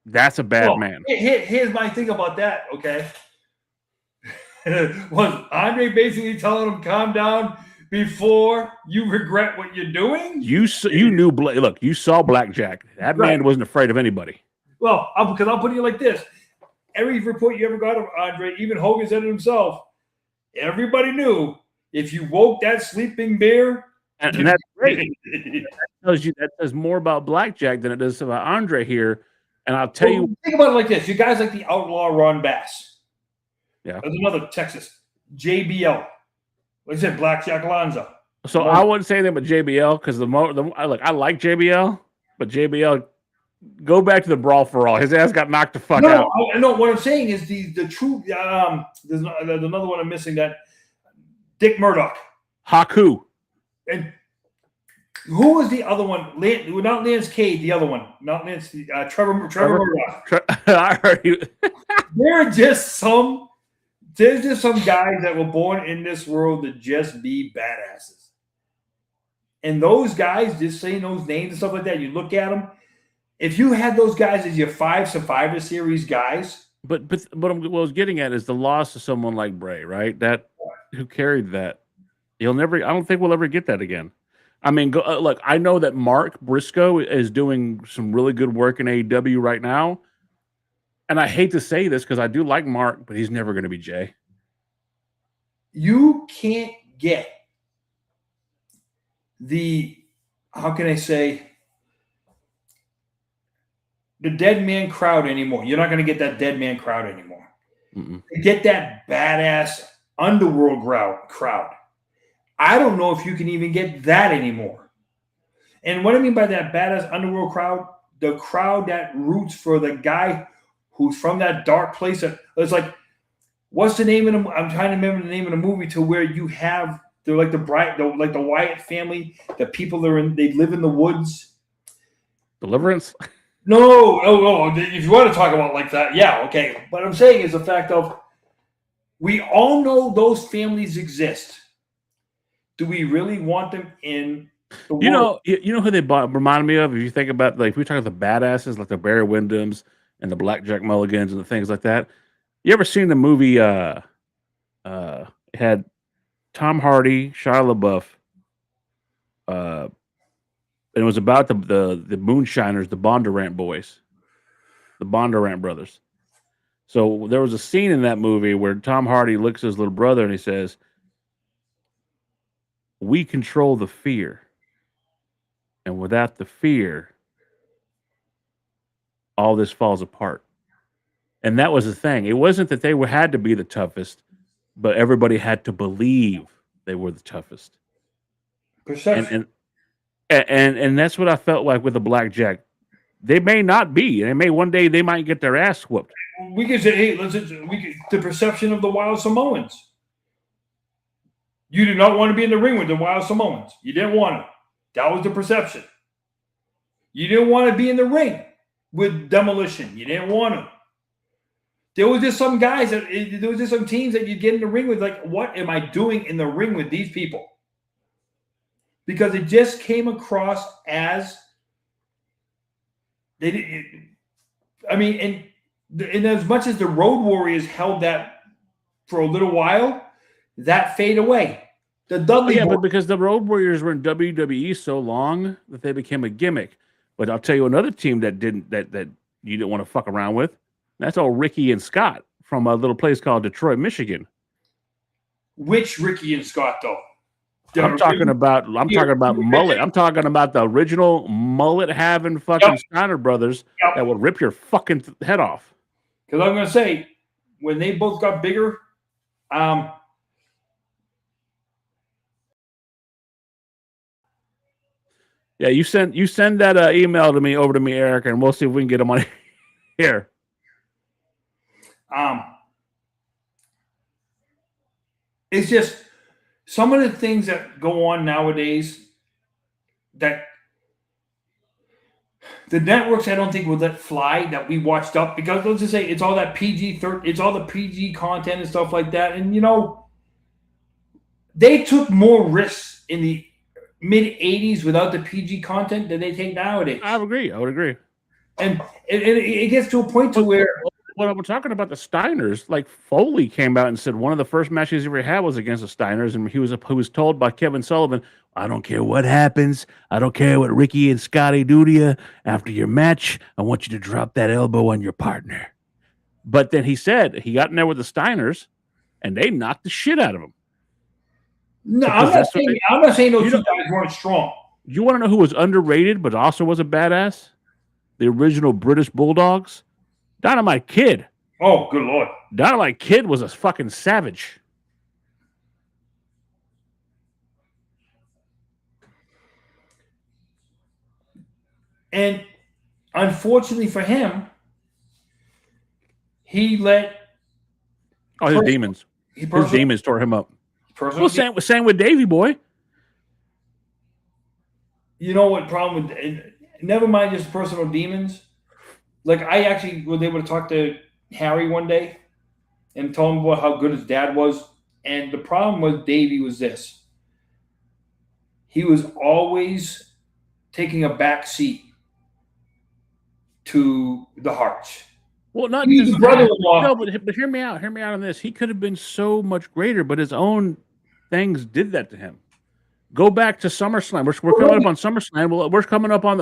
B: that's a bad man.
C: Here's my thing about that. Okay, was Andre basically telling him, "Calm down before you regret what you're doing"?
B: You knew. Look, you saw Blackjack. That man wasn't afraid of anybody.
C: Well, because I'll put it like this: every report you ever got of Andre, even Hogan said it himself. Everybody knew if you woke that sleeping bear,
B: and that's great. That says more about Blackjack than it does about Andre here. And I'll tell you,
C: think about it like this: you guys like the outlaw Ron Bass.
B: Yeah,
C: there's another Texas JBL. Like I said, Blackjack Alonzo.
B: So I wouldn't say anything but JBL because I like JBL, but JBL, go back to the Brawl for All. His ass got knocked the fuck out.
C: No, what I'm saying is the true. There's another one I'm missing. That Dick Murdoch.
B: Haku.
C: And who was the other one? Not Lance Cade. The other one. Not Lance. Trevor Murdoch.
B: I heard you.
C: There's just some guys that were born in this world to just be badasses. And those guys, just saying those names and stuff like that, you look at them. If you had those guys as your 5 Survivor Series guys.
B: But what I was getting at is the loss of someone like Bray, right? Who carried that. I don't think we'll ever get that again. I mean, look, I know that Mark Briscoe is doing some really good work in AEW right now. And I hate to say this because I do like Mark, but he's never going to be Jay.
C: You can't get how can I say, the dead man crowd anymore. You're not going to get that dead man crowd anymore. Get that badass underworld crowd. I don't know if you can even get that anymore. And what I mean by that badass underworld crowd, the crowd that roots for the guy who's from that dark place. It's like, what's the name of them? I'm trying to remember the name of the movie to where you have, they're like the Wyatt family, the people they live in the woods.
B: Deliverance?
C: No. If you want to talk about like that, yeah, okay. But I'm saying is the fact of, we all know those families exist. Do we really want them in the world?
B: You know who they remind me of? If you think about, like, if we talk about the badasses, like the Barry Windhams and the Blackjack Mulligans and the things like that. You ever seen the movie? It had Tom Hardy, Shia LaBeouf. And it was about the Moonshiners, the Bondurant boys, the Bondurant brothers. So there was a scene in that movie where Tom Hardy looks at his little brother and he says, "We control the fear. And without the fear, all this falls apart." And that was the thing. It wasn't that they had to be the toughest, but everybody had to believe they were the toughest.
C: Perception.
B: And that's what I felt like with the Blackjack They may not be. And one day they might get their ass whooped.
C: We could say, hey, the perception of the Wild Samoans. You did not want to be in the ring with the Wild Samoans. You didn't want to. That was the perception. You didn't want to be in the ring with Demolition. You didn't want to. There was just some guys there was just some teams that you get in the ring with, like, what am I doing in the ring with these people? Because it just came across as they didn't. I mean, and as much as the Road Warriors held that for a little while, that faded away. The Dudley
B: but because the Road Warriors were in WWE so long that they became a gimmick. But I'll tell you another team that you didn't want to fuck around with. That's all Ricky and Scott from a little place called Detroit, Michigan.
C: Which Ricky and Scott, though?
B: I'm talking about mullet. I'm talking about the original mullet having fucking Steiner brothers that would rip your fucking head off.
C: Because I'm gonna say, when they both got bigger, yeah,
B: you send that email to me over to me, Eric, and we'll see if we can get them on here.
C: It's just some of the things that go on nowadays that the networks I don't think would let fly that we watched up, because let's just say it's all that PG-13, it's all the PG content and stuff like that. And they took more risks in the mid 80s without the PG content than they take nowadays.
B: I would agree.
C: And it gets to a point to where
B: when we're talking about the Steiners, like Foley came out and said one of the first matches he ever had was against the Steiners, and he was told by Kevin Sullivan, "I don't care what happens. I don't care what Ricky and Scotty do to you. After your match, I want you to drop that elbow on your partner." But then he said he got in there with the Steiners, and they knocked the shit out of him.
C: No, I'm not saying those two guys weren't strong.
B: You want to know who was underrated but also was a badass? The original British Bulldogs. Dynamite Kid.
C: Oh, good Lord.
B: Dynamite Kid was a fucking savage.
C: And unfortunately for him, he let
B: his demons. His demons tore him up. Well, same with Davey Boy.
C: You know what problem with never mind just personal demons. Like, I actually was able to talk to Harry one day and told him about how good his dad was. And the problem with Davey was this. He was always taking a back seat to the Harts.
B: Well, not just brother-in-law. No, but hear me out. Hear me out on this. He could have been so much greater, but his own things did that to him. Go back to SummerSlam. We're coming up on SummerSlam. Well, we're coming up on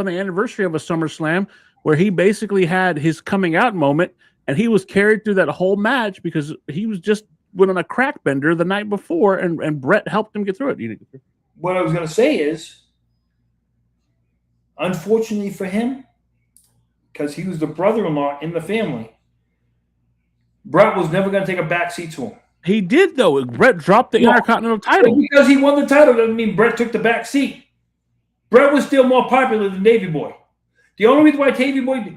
B: the anniversary of a SummerSlam where he basically had his coming out moment, and he was carried through that whole match because he was just went on a crack bender the night before, and Brett helped him get through it.
C: What I was going to say is, unfortunately for him, because he was the brother-in-law in the family, Brett was never going to take a back seat to him.
B: He did, though. Brett dropped the Intercontinental title.
C: Because he won the title doesn't mean Brett took the back seat. Brett was still more popular than Davey Boy. The only reason why Davey Boy,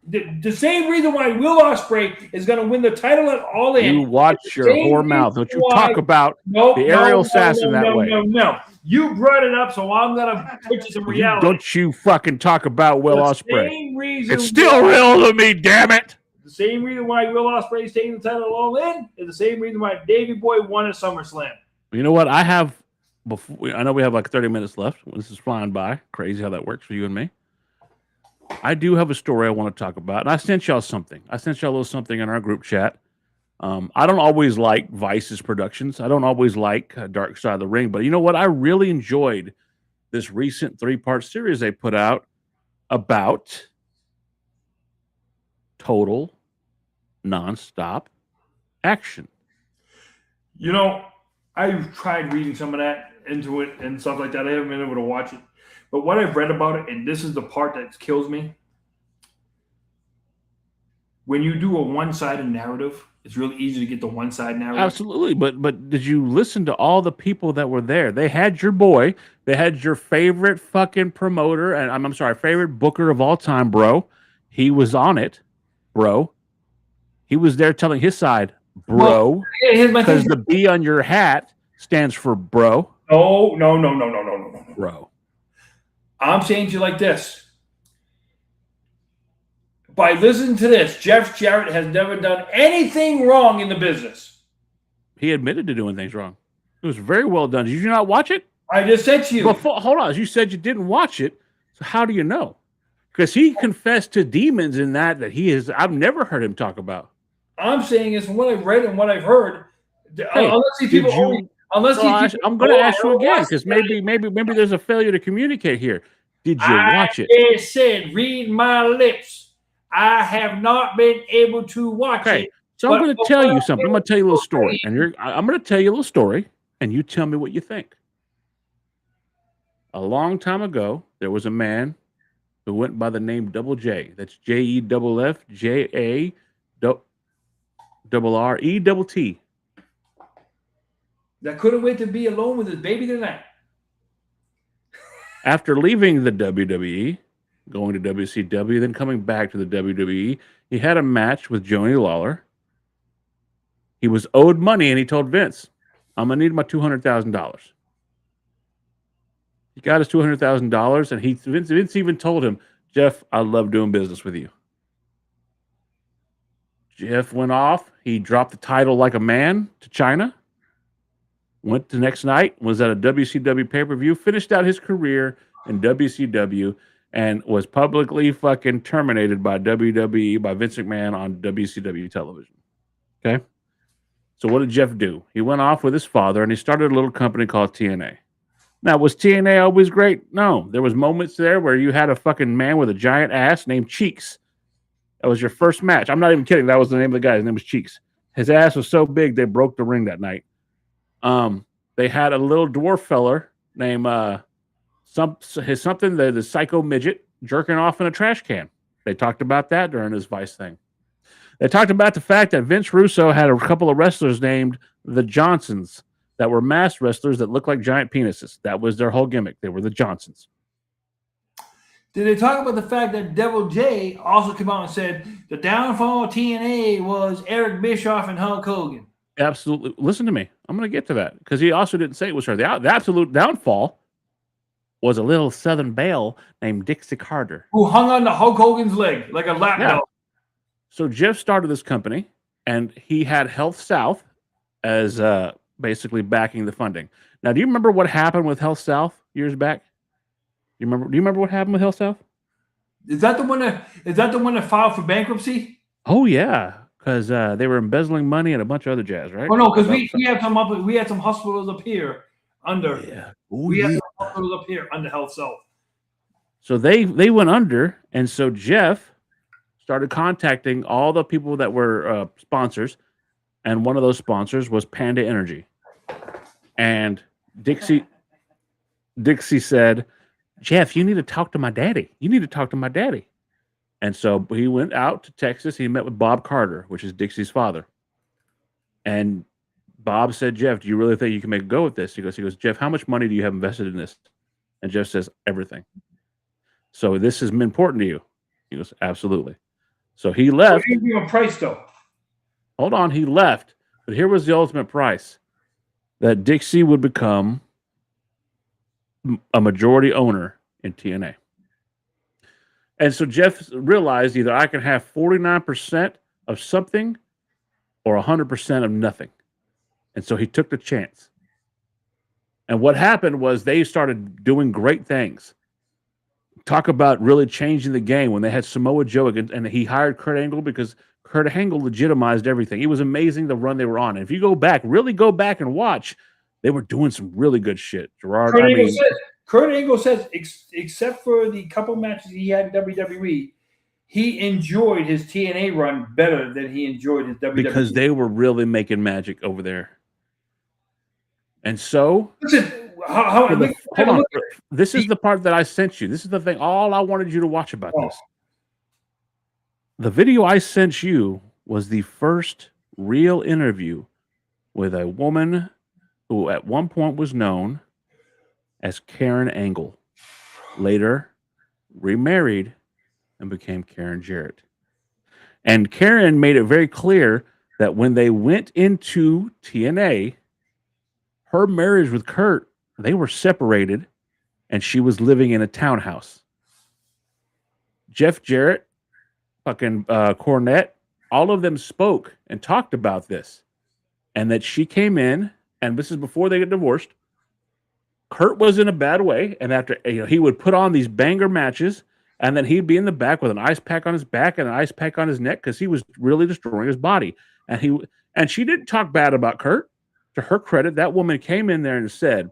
C: the same reason why Will Ospreay is going to win the title at All In.
B: You watch your whore mouth. Don't you talk about the aerial assassin that way.
C: No. You brought it up, so I'm going to put you some reality.
B: Don't you fucking talk about Will Ospreay. It's still
C: real
B: to me, damn it.
C: The same reason why Will Ospreay is taking the title All In is the same reason why Davey Boy won at SummerSlam.
B: You know what? I know we have like 30 minutes left. This is flying by. Crazy how that works for you and me. I do have a story I want to talk about, and I sent y'all something. I sent y'all a little something in our group chat. I don't always like Vice's productions. I don't always like Dark Side of the Ring, but you know what? I really enjoyed this recent 3-part series they put out about total nonstop action.
C: You know, I've tried reading some of that into it and stuff like that. I haven't been able to watch it. But what I've read about it, and this is the part that kills me, when you do a one-sided narrative, it's really easy to get the one-side narrative.
B: Absolutely, but did you listen to all the people that were there? They had your boy. They had your favorite fucking promoter, and I'm sorry, favorite booker of all time, bro. He was on it, bro. He was there telling his side, bro, because the B on your hat stands for bro.
C: No.
B: Bro.
C: I'm saying to you like this. By listening to this, Jeff Jarrett has never done anything wrong in the business.
B: He admitted to doing things wrong. It was very well done. Did you not watch it?
C: I just said to you.
B: Well, hold on. You said you didn't watch it. So how do you know? Because he confessed to demons in that he is. I've never heard him talk about.
C: I'm saying is from what I've read and what I've heard.
B: Hey,
C: unless these people
B: I'm going to ask you again because maybe there's a failure to communicate here. Did you watch it?
C: I said, read my lips. I have not been able to watch it.
B: So I'm going to tell you something. I'm going to tell you a little story, and I'm going to tell you a little story, and you tell me what you think. A long time ago, there was a man who went by the name Double J. That's JEFFJARRETT.
C: That couldn't wait to be alone with his baby tonight.
B: After leaving the WWE, going to WCW, then coming back to the WWE, he had a match with Johnny Lawler. He was owed money, and he told Vince, I'm going to need my $200,000. He got his $200,000, and Vince even told him, Jeff, I love doing business with you. Jeff went off. He dropped the title like a man to China. Went the next night, was at a WCW pay-per-view, finished out his career in WCW, and was publicly fucking terminated by WWE, by Vince McMahon on WCW television. Okay? So what did Jeff do? He went off with his father, and he started a little company called TNA. Now, was TNA always great? No. There was moments there where you had a fucking man with a giant ass named Cheeks. That was your first match. I'm not even kidding. That was the name of the guy. His name was Cheeks. His ass was so big, they broke the ring that night. They had a little dwarf feller named the psycho midget jerking off in a trash can. They talked about that during his Vice thing. They talked about the fact that Vince Russo had a couple of wrestlers named the Johnsons that were masked wrestlers that looked like giant penises. That was their whole gimmick. They were the Johnsons.
C: Did they talk about the fact that Devil J also came out and said the downfall of TNA was Eric Bischoff and Hulk Hogan?
B: Absolutely. Listen to me. I'm going to get to that because he also didn't say it was her. The absolute downfall was a little Southern belle named Dixie Carter,
C: who hung on to Hulk Hogan's leg like a lap dog.
B: So Jeff started this company, and he had Health South as basically backing the funding. Now, do you remember what happened with Health South years back? Do you remember what happened with Health South?
C: Is that the one that filed for bankruptcy?
B: Oh yeah, because they were embezzling money and a bunch of other jazz, right?
C: Oh no, because we had some hospitals up here under.
B: Yeah.
C: We had some hospitals up here under Health South.
B: So they went under, and so Jeff started contacting all the people that were sponsors, and one of those sponsors was Panda Energy. And Dixie said, Jeff, you need to talk to my daddy. And so he went out to Texas. He met with Bob Carter, which is Dixie's father. And Bob said, Jeff, do you really think you can make a go with this? He goes, Jeff, how much money do you have invested in this? And Jeff says, everything. So this is important to you. He goes, absolutely. So he left.
C: He gave a price though.
B: Hold on, he left. But here was the ultimate price. That Dixie would become a majority owner in TNA. And so Jeff realized either I can have 49% of something or 100% of nothing. And so he took the chance. And what happened was they started doing great things. Talk about really changing the game when they had Samoa Joe, and he hired Kurt Angle because Kurt Angle legitimized everything. It was amazing the run they were on. And if you really go back and watch, they were doing some really good shit. Gerard,
C: Kurt Angle says, except for the couple matches he had in WWE, he enjoyed his TNA run better than he enjoyed his WWE.
B: Because they were really making magic over there. And so,
C: listen,
B: hold on. This is the part that I sent you. This is the thing. All I wanted you to watch about this. The video I sent you was the first real interview with a woman who at one point was known as Karen Angle, later remarried and became Karen Jarrett. And Karen made it very clear that when they went into TNA, her marriage with Kurt, they were separated and she was living in a townhouse. Jeff Jarrett, fucking Cornette, all of them spoke and talked about this. And that she came in, and this is before they get divorced. Kurt was in a bad way, and after he would put on these banger matches, and then he'd be in the back with an ice pack on his back and an ice pack on his neck because he was really destroying his body. And she didn't talk bad about Kurt. To her credit, that woman came in there and said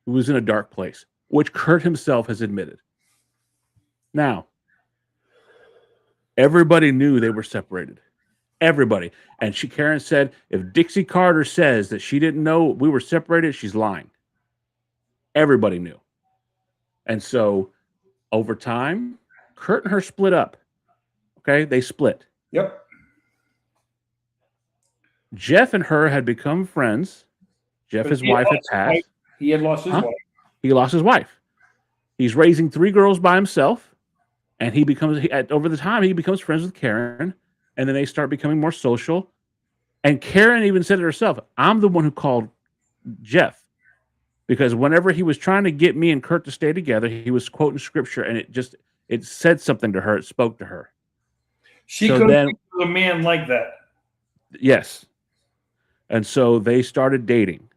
B: he was in a dark place, which Kurt himself has admitted. Now, everybody knew they were separated. Everybody. And Karen said, if Dixie Carter says that she didn't know we were separated, she's lying. Everybody knew. And so over time, Kurt and her split up. Okay? They split.
C: Yep.
B: Jeff and her had become friends. Jeff, his wife, had passed.
C: He had lost his wife.
B: He lost his wife. He's raising 3 girls by himself. And over the time, he becomes friends with Karen. And then they start becoming more social. And Karen even said it herself, I'm the one who called Jeff. Because whenever he was trying to get me and Kurt to stay together, he was quoting scripture, and it said something to her. It spoke to her.
C: She couldn't think of a man like that.
B: Yes. And so they started dating.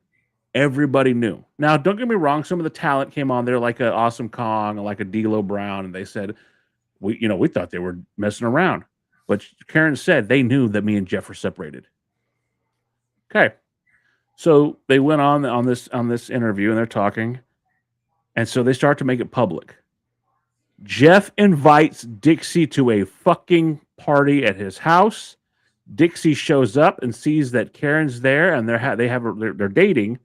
B: Everybody knew. Now, don't get me wrong. Some of the talent came on there like a Awesome Kong or like a D'Lo Brown, and they said, we thought they were messing around. But Karen said they knew that me and Jeff were separated. Okay. So they went on this interview and they're talking. And so they start to make it public. Jeff invites Dixie to a fucking party at his house. Dixie shows up and sees that Karen's there and they're dating.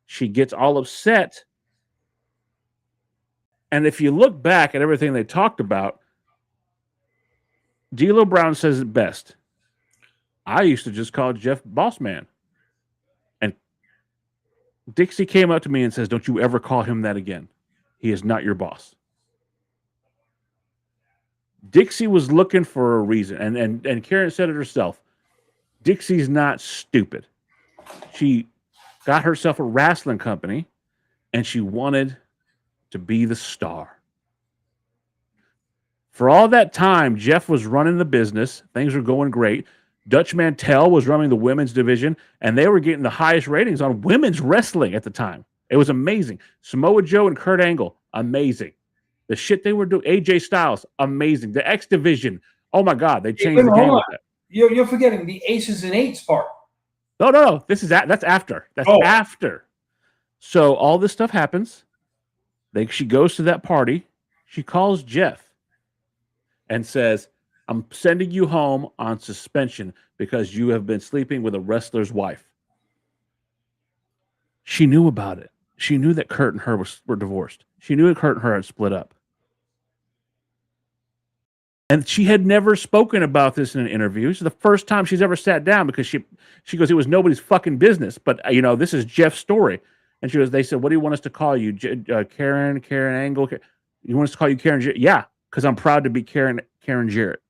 B: She gets all upset. And if you look back at everything they talked about, D'Lo Brown says it best. I used to just call Jeff boss man. And Dixie came up to me and says, don't you ever call him that again. He is not your boss. Dixie was looking for a reason. And Karen said it herself. Dixie's not stupid. She got herself a wrestling company and she wanted to be the star. For all that time, Jeff was running the business. Things were going great. Dutch Mantell was running the women's division, and they were getting the highest ratings on women's wrestling at the time. It was amazing. Samoa Joe and Kurt Angle, amazing. The shit they were doing, AJ Styles, amazing. The X Division, oh my God, they changed the game with that.
C: You're forgetting the aces and eights part.
B: No. That's after. After. So all this stuff happens. She goes to that party. She calls Jeff and says, I'm sending you home on suspension because you have been sleeping with a wrestler's wife. She knew about it. She knew that Kurt and her were divorced. She knew that Kurt and her had split up. And she had never spoken about this in an interview. It's the first time she's ever sat down because she goes, it was nobody's fucking business. But, this is Jeff's story. And they said, what do you want us to call you? Karen Angle? You want us to call you Karen Jarrett? Yeah, because I'm proud to be Karen Jarrett.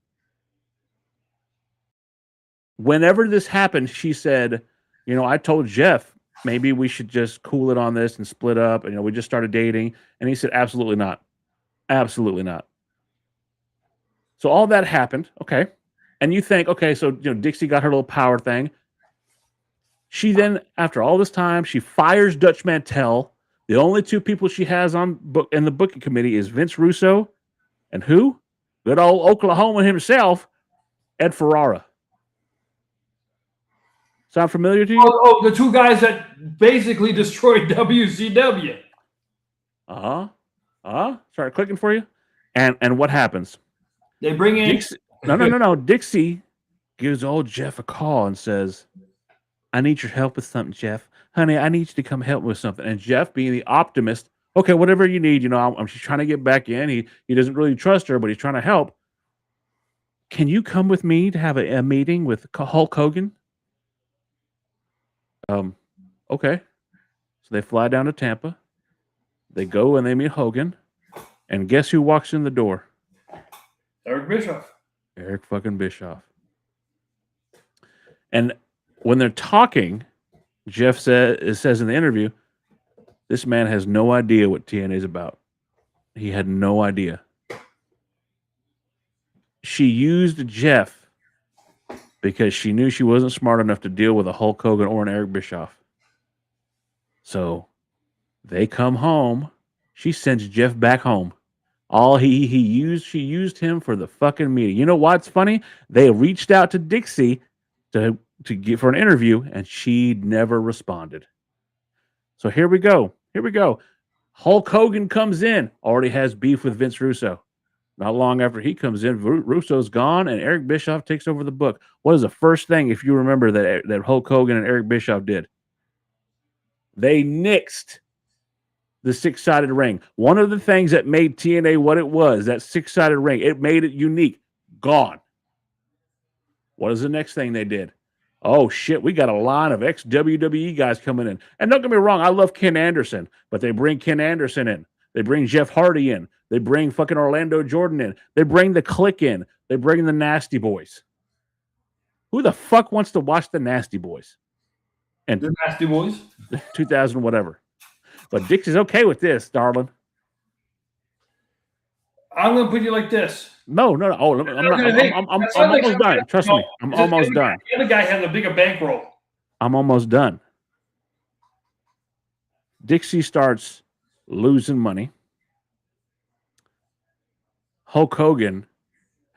B: Whenever this happened, she said, I told Jeff, maybe we should just cool it on this and split up. And, we just started dating. And he said, absolutely not. Absolutely not. So all that happened. Okay. And you think, okay, so, Dixie got her little power thing. She then, after all this time, she fires Dutch Mantell. The only 2 people she has in the booking committee is Vince Russo and who? Good old Oklahoma himself, Ed Ferrara. Sound familiar to you?
C: Oh, the 2 guys that basically destroyed WCW.
B: Start clicking for you. And what happens?
C: They bring in
B: Dixie. No. Dixie gives old Jeff a call and says, I need your help with something, Jeff. Honey, I need you to come help me with something. And Jeff, being the optimist, okay, whatever you need, she's trying to get back in. He doesn't really trust her, but he's trying to help. can you come with me to have a meeting with Hulk Hogan? Okay. So they fly down to Tampa. They go and they meet Hogan. And guess who walks in the door?
C: Eric Bischoff.
B: Eric fucking Bischoff. And when they're talking, Jeff says in the interview, this man has no idea what TNA is about. He had no idea. She used Jeff because she knew she wasn't smart enough to deal with a Hulk Hogan or an Eric Bischoff. So they come home. She sends Jeff back home. She used him for the fucking meeting. You know what's funny? They reached out to Dixie to get for an interview, and she never responded. So here we go. Hulk Hogan comes in, already has beef with Vince Russo. Not long after he comes in, Russo's gone, and Eric Bischoff takes over the book. What is the first thing, if you remember, that Hulk Hogan and Eric Bischoff did? They nixed the six-sided ring. One of the things that made TNA what it was, that six-sided ring, it made it unique. Gone. What is the next thing they did? Oh, shit, we got a line of ex-WWE guys coming in. And don't get me wrong, I love Ken Anderson, but they bring Ken Anderson in. They bring Jeff Hardy in. They bring fucking Orlando Jordan in. They bring the Clique in. They bring the Nasty Boys. Who the fuck wants to watch the Nasty Boys? And
C: the Nasty Boys?
B: 2000 whatever. But Dixie's okay with this, darling.
C: I'm going to put you like this.
B: No. Oh, I'm almost done. Trust me. I'm almost done.
C: The other guy has a bigger bankroll.
B: I'm almost done. Dixie starts losing money. Hulk Hogan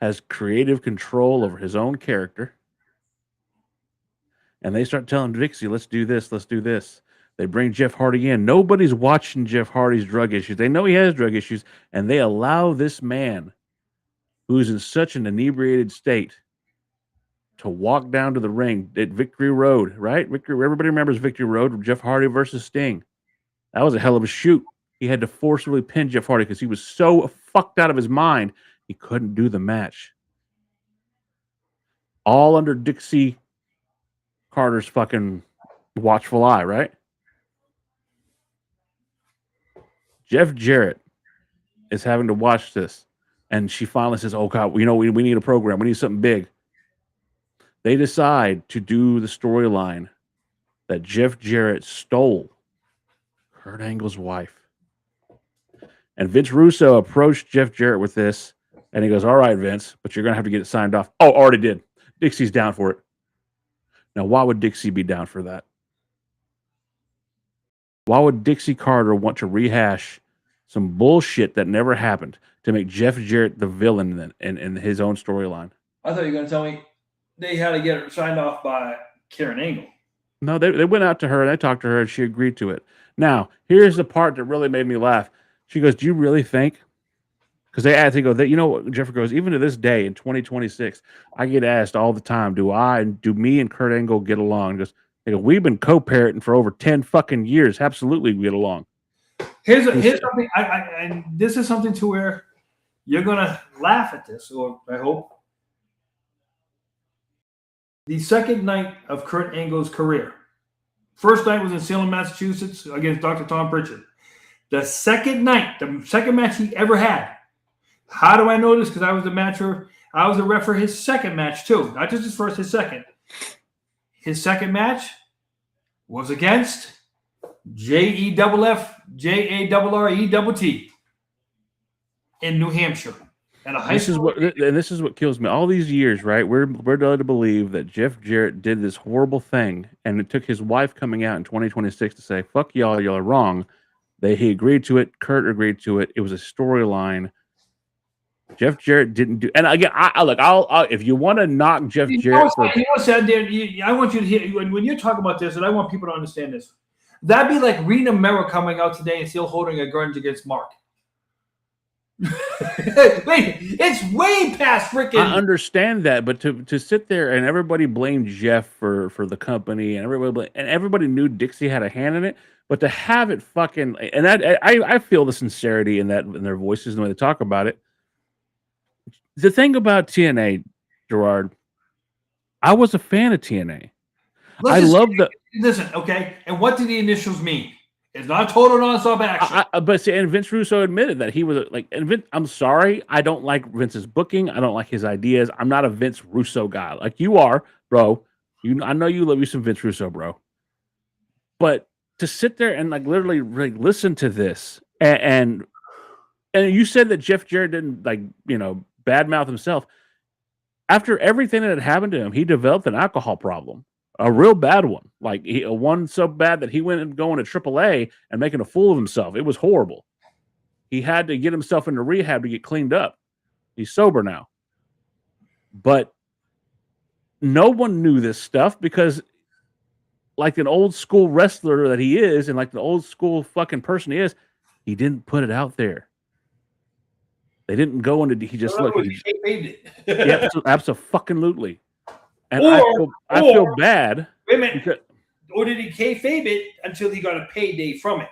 B: has creative control over his own character. And they start telling Dixie, let's do this, let's do this. They bring Jeff Hardy in. Nobody's watching Jeff Hardy's drug issues. They know he has drug issues, and they allow this man who's in such an inebriated state to walk down to the ring at Victory Road, right? Everybody remembers Victory Road, Jeff Hardy versus Sting. That was a hell of a shoot. He had to forcibly pin Jeff Hardy because he was so fucked out of his mind, he couldn't do the match. All under Dixie Carter's fucking watchful eye, right? Jeff Jarrett is having to watch this, and she finally says, oh, God, we need a program. We need something big. They decide to do the storyline that Jeff Jarrett stole Kurt Angle's wife. And Vince Russo approached Jeff Jarrett with this, and he goes, all right, Vince, but you're going to have to get it signed off. Oh, already did. Dixie's down for it. Now, why would Dixie be down for that? Why would Dixie Carter want to rehash some bullshit that never happened to make Jeff Jarrett the villain in his own storyline?
C: I thought you were going to tell me they had to get it signed off by Karen Angle.
B: No, they went out to her and they talked to her and she agreed to it. Now, here's the part that really made me laugh. She goes, do you really think? Because they go, you know what, Jeff goes, even to this day in 2026, I get asked all the time, do me and Kurt Angle get along? He goes, we've been co-parenting for over 10 fucking years. Absolutely, we get along.
C: Here's something. And this is something to where you're gonna laugh at this, or I hope. The second night of Kurt Angle's career. First night was in Salem, Massachusetts, against Dr. Tom Pritchard. The second night, the second match he ever had. How do I know this? Because I was the ref for his second match too, not just his first, his second. His second match was against JEFFJARRETT in New Hampshire. This is what kills me. All these years, right? We're led to believe that Jeff Jarrett did this horrible thing, and it took his wife coming out in 2026 to say, "Fuck y'all, y'all are wrong." He agreed to it. Kurt agreed to it. It was a storyline. Jeff Jarrett didn't do, and again, I'll if you want to knock Jeff Jarrett, I want you to hear when you're talking about this, and I want people to understand this. That'd be like Rena Mera coming out today and still holding a grudge against Mark. It's way past freaking.
B: I understand that, but to sit there and everybody blamed Jeff for the company, and everybody knew Dixie had a hand in it, but to have it fucking, and that I feel the sincerity in their voices and the way they talk about it. The thing about TNA, Gerard, I was a fan of TNA.
C: Let's
B: I
C: just-
B: love the.
C: Listen, okay. And what do the initials mean? It's not total nonstop action.
B: But see, and Vince Russo admitted that he was like, and Vince, I'm sorry, I don't like Vince's booking. I don't like his ideas. I'm not a Vince Russo guy like you are, bro. I know you love you some Vince Russo, bro. But to sit there and like literally like, listen to this, and you said that Jeff Jarrett didn't like badmouth himself. After everything that had happened to him, he developed an alcohol problem. A real bad one, like one so bad that he went and going to AAA and making a fool of himself. It was horrible. He had to get himself into rehab to get cleaned up. He's sober now. But no one knew this stuff because like an old school wrestler that he is and like the old school fucking person he is, he didn't put it out there. They didn't go into, he just looked.
C: He it.
B: Yeah, absolutely. And
C: Or-
B: I feel bad.
C: Wait a minute.
B: Because,
C: Or did he kayfabe it until he got a payday from it?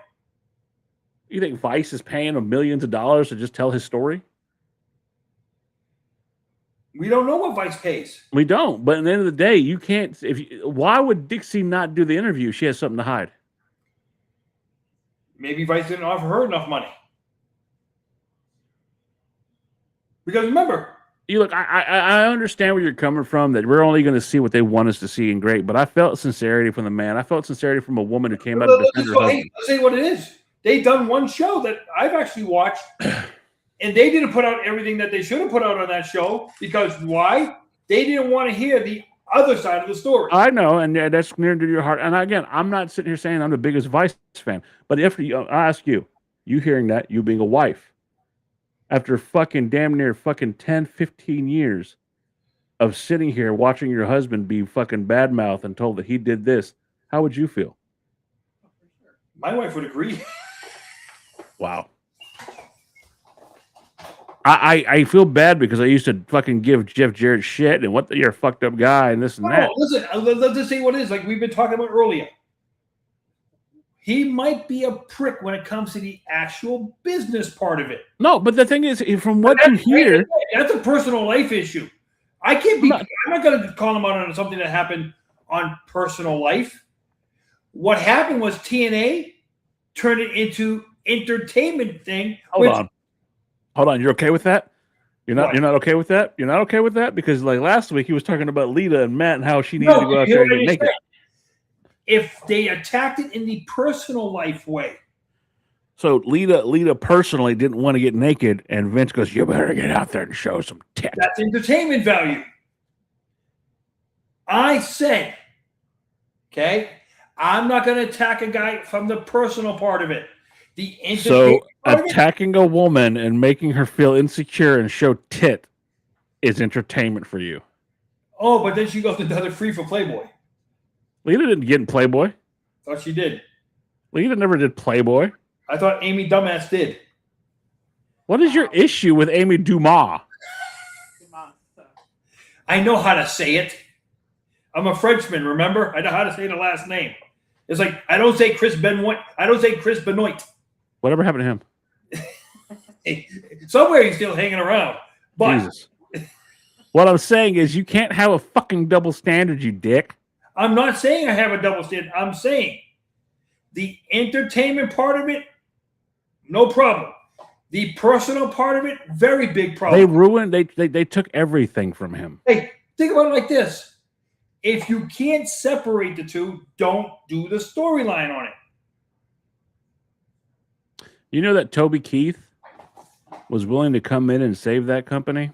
B: you think Vice is paying him millions of dollars to just tell his story?
C: We don't know what Vice pays.
B: We don't. But at the end of the day, you can't. Why would Dixie not do the interview? She has something to hide.
C: Maybe Vice didn't offer her enough money. Because remember,
B: You look. I understand where you're coming from. That we're only going to see what they want us to see, and great. But I felt sincerity from the man. I felt sincerity from a woman who came out to defend her husband.
C: let's say what it is. They done one show that I've actually watched, and they didn't put out everything that they should have put out on that show because why? They didn't want to hear the other side of the story.
B: I know, and that's near to your heart. And again, I'm not sitting here saying I'm the biggest Vice fan, but if I ask you hearing that, you being a wife, after fucking damn near fucking 10, 15 years of sitting here watching your husband be fucking badmouth and told that he did this, how would you feel?
C: My wife would agree.
B: Wow. I feel bad because I used to fucking give Jeff Jarrett shit and you're a fucked up guy and this and that.
C: Listen, let's just say what it is. Like we've been talking about earlier. He might be a prick when it comes to the actual business part of it.
B: No, but the thing is, from what you hear,
C: that's a personal life issue. I can't be. I'm not going to call him out on something that happened on personal life. What happened was TNA turned it into entertainment thing.
B: Hold on. You're okay with that? You're not okay with that? You're not okay with that? Because like last week he was talking about Lita and Matt and how she needed to go out there and get naked.
C: If they attacked it in the personal life way.
B: So Lita personally didn't want to get naked, and Vince goes, "You better get out there and show some tits."
C: That's entertainment value. I said, okay, I'm not going to attack a guy from the personal part of it. The
B: So attacking a woman and making her feel insecure and show tit is entertainment for you.
C: Oh, but then she goes to another free for Playboy.
B: Lita didn't get in Playboy.
C: Thought she did.
B: Lita never did Playboy.
C: I thought Amy Dumbass did.
B: What is your issue with Amy Dumas?
C: I know how to say it. I'm a Frenchman, remember? I know how to say the last name. It's like, I don't say Chris Benoit. I don't say Chris Benoit.
B: Whatever happened to him?
C: Somewhere he's still hanging around. But
B: Jesus. What I'm saying is you can't have a fucking double standard, you dick.
C: I'm not saying I have a double standard. I'm saying the entertainment part of it, no problem. The personal part of it, very big problem.
B: They ruined, they took everything from him.
C: Hey, think about it like this. If you can't separate the two, don't do the storyline on it.
B: You know that Toby Keith was willing to come in and save that company?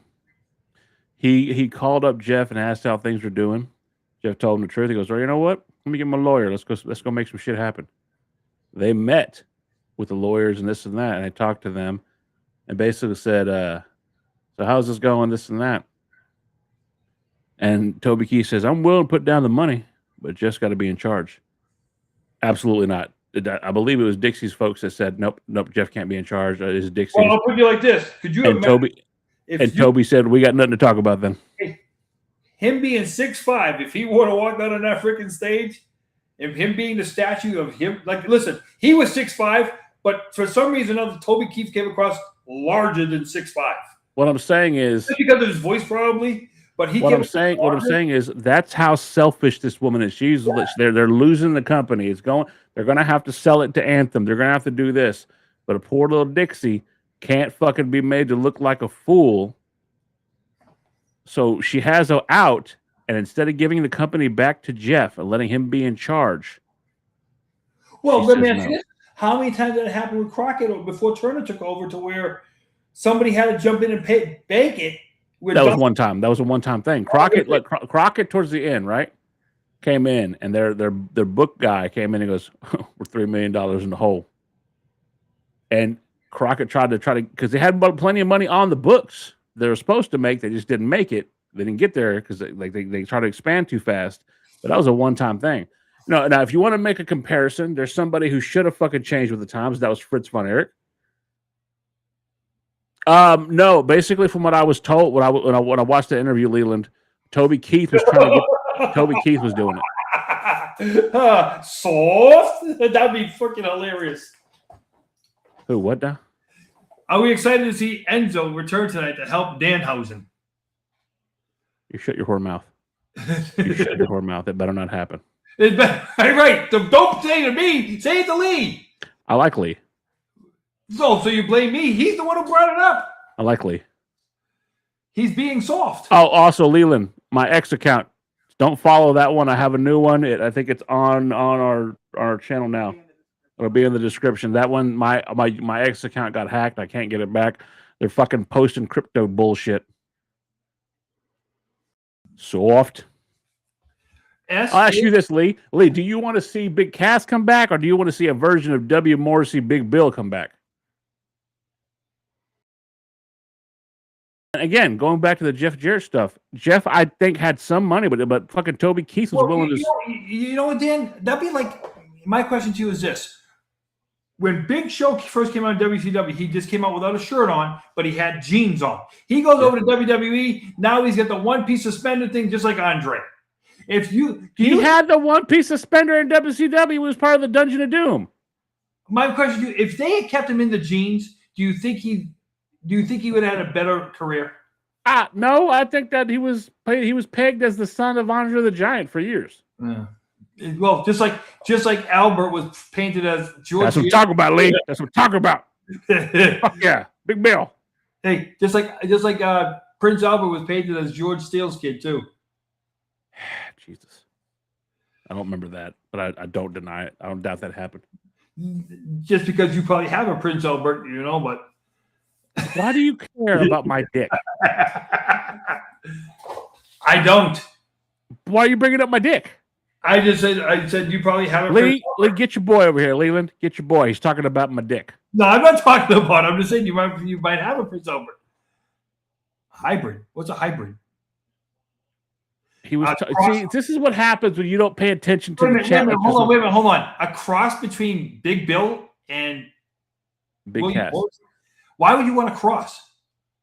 B: He called up Jeff and asked how things were doing. Jeff told him the truth. He goes, "Oh, you know what? Let me get my lawyer. Let's go make some shit happen." They met with the lawyers and this and that, and I talked to them and basically said, "So how's this going? This and that." And Toby Keith says, "I'm willing to put down the money, but just got to be in charge." Absolutely not. I believe it was Dixie's folks that said, "Nope, Jeff can't be in charge. It's Dixie."
C: Well, I'll put you like this. Could you
B: and Toby said, "We got nothing to talk about then."
C: Him being 6'5", if he would have walked out on that freaking stage, and him being the statue of him, like, listen, he was 6'5", but for some reason or another, Toby Keith came across larger than 6'5".
B: What I'm saying is,
C: Just because of his voice, probably, But
B: what I'm saying is that's how selfish this woman is. They're losing the company. They're gonna have to sell it to Anthem. They're gonna have to do this. But a poor little Dixie can't fucking be made to look like a fool. So she has an out, and instead of giving the company back to Jeff and letting him be in charge.
C: Well, let me ask you this. How many times did it happen with Crockett before Turner took over to where somebody had to jump in and bank it?
B: That was one time. That was a one-time thing. Crockett towards the end, right? Came in, and their book guy came in and goes, "We're $3 million in the hole." And Crockett tried to because they had plenty of money on the books they were supposed to make. They just didn't make it. They didn't get there because they tried to expand too fast. But that was a one-time thing. Now, if you want to make a comparison, there's somebody who should have fucking changed with the times. That was Fritz von Erich. No, basically from what I was told, when I watched the interview, Leland, Toby Keith was trying to get. Toby Keith was doing it.
C: Soft? That'd be freaking hilarious.
B: Who? What now?
C: Are we excited to see Enzo return tonight to help Danhausen?
B: You shut your whore mouth. You shut your whore mouth. It better not happen.
C: Right. Don't say to me. Say it to Lee.
B: I like Lee.
C: So you blame me. He's the one who brought it up.
B: I like Lee.
C: He's being soft.
B: Oh, also, Leland, my ex account. Don't follow that one. I have a new one. I think it's on our channel now. It'll be in the description. That one, my ex account got hacked. I can't get it back. They're fucking posting crypto bullshit. Soft. I'll ask you this, Lee. Lee, do you want to see Big Cass come back, or do you want to see a version of W. Morrissey Big Bill come back? Again, going back to the Jeff Jarrett stuff, Jeff, I think, had some money, but fucking Toby Keith was willing to.
C: You know what, Dan? That'd be like, my question to you is this. When Big Show first came out in WCW, he just came out without a shirt on, but he had jeans on. He goes over to WWE. Now he's got the one-piece suspended thing, just like Andre. He had the one-piece suspender in WCW. He was part of the Dungeon of Doom. My question to you: if they had kept him in the jeans, do you think he would have had a better career? No, I think that he was pegged as the son of Andre the Giant for years. Yeah. Well, just like Albert was painted as George.
B: That's what I'm talking about, Lee. That's what I'm talking about. Fuck yeah, Big Bill.
C: Hey, just like Prince Albert was painted as George Steele's kid too.
B: Jesus, I don't remember that, but I don't deny it. I don't doubt that happened.
C: Just because you probably have a Prince Albert, but
B: why do you care about my dick?
C: I don't.
B: Why are you bringing up my dick?
C: I said you probably have a
B: Lee, get your boy over here, Leland. Get your boy. He's talking about my dick.
C: No, I'm not talking about it. I'm just saying you might have a Prince Albert. Hybrid. What's a hybrid?
B: He was. See, this is what happens when you don't pay attention to the chat.
C: Hold on. A cross between Big Bill and
B: Big Cass.
C: Why would you want to cross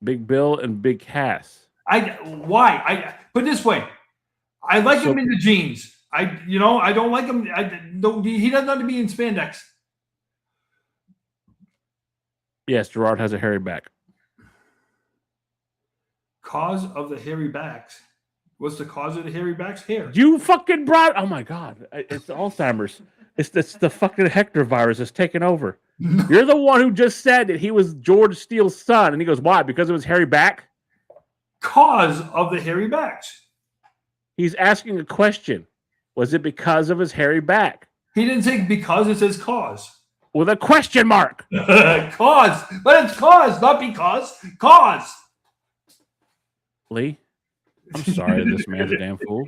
B: Big Bill and Big Cass?
C: Why? I put it this way. I like him in the jeans. I don't like him. He doesn't have to be in spandex.
B: Yes, Gerard has a hairy back.
C: Cause of the hairy backs. What's the cause of the hairy backs? Hair.
B: You fucking brought. Oh my God! It's Alzheimer's. It's the fucking Hector virus that's taking over. You're the one who just said that he was George Steele's son, and he goes, "Why? Because of his hairy back?"
C: Cause of the hairy backs.
B: He's asking a question. Was it because of his hairy back?
C: He didn't say because. It says cause.
B: With a question mark.
C: Cause. But it's cause, not because. Cause.
B: Lee, I'm sorry this man's a damn fool.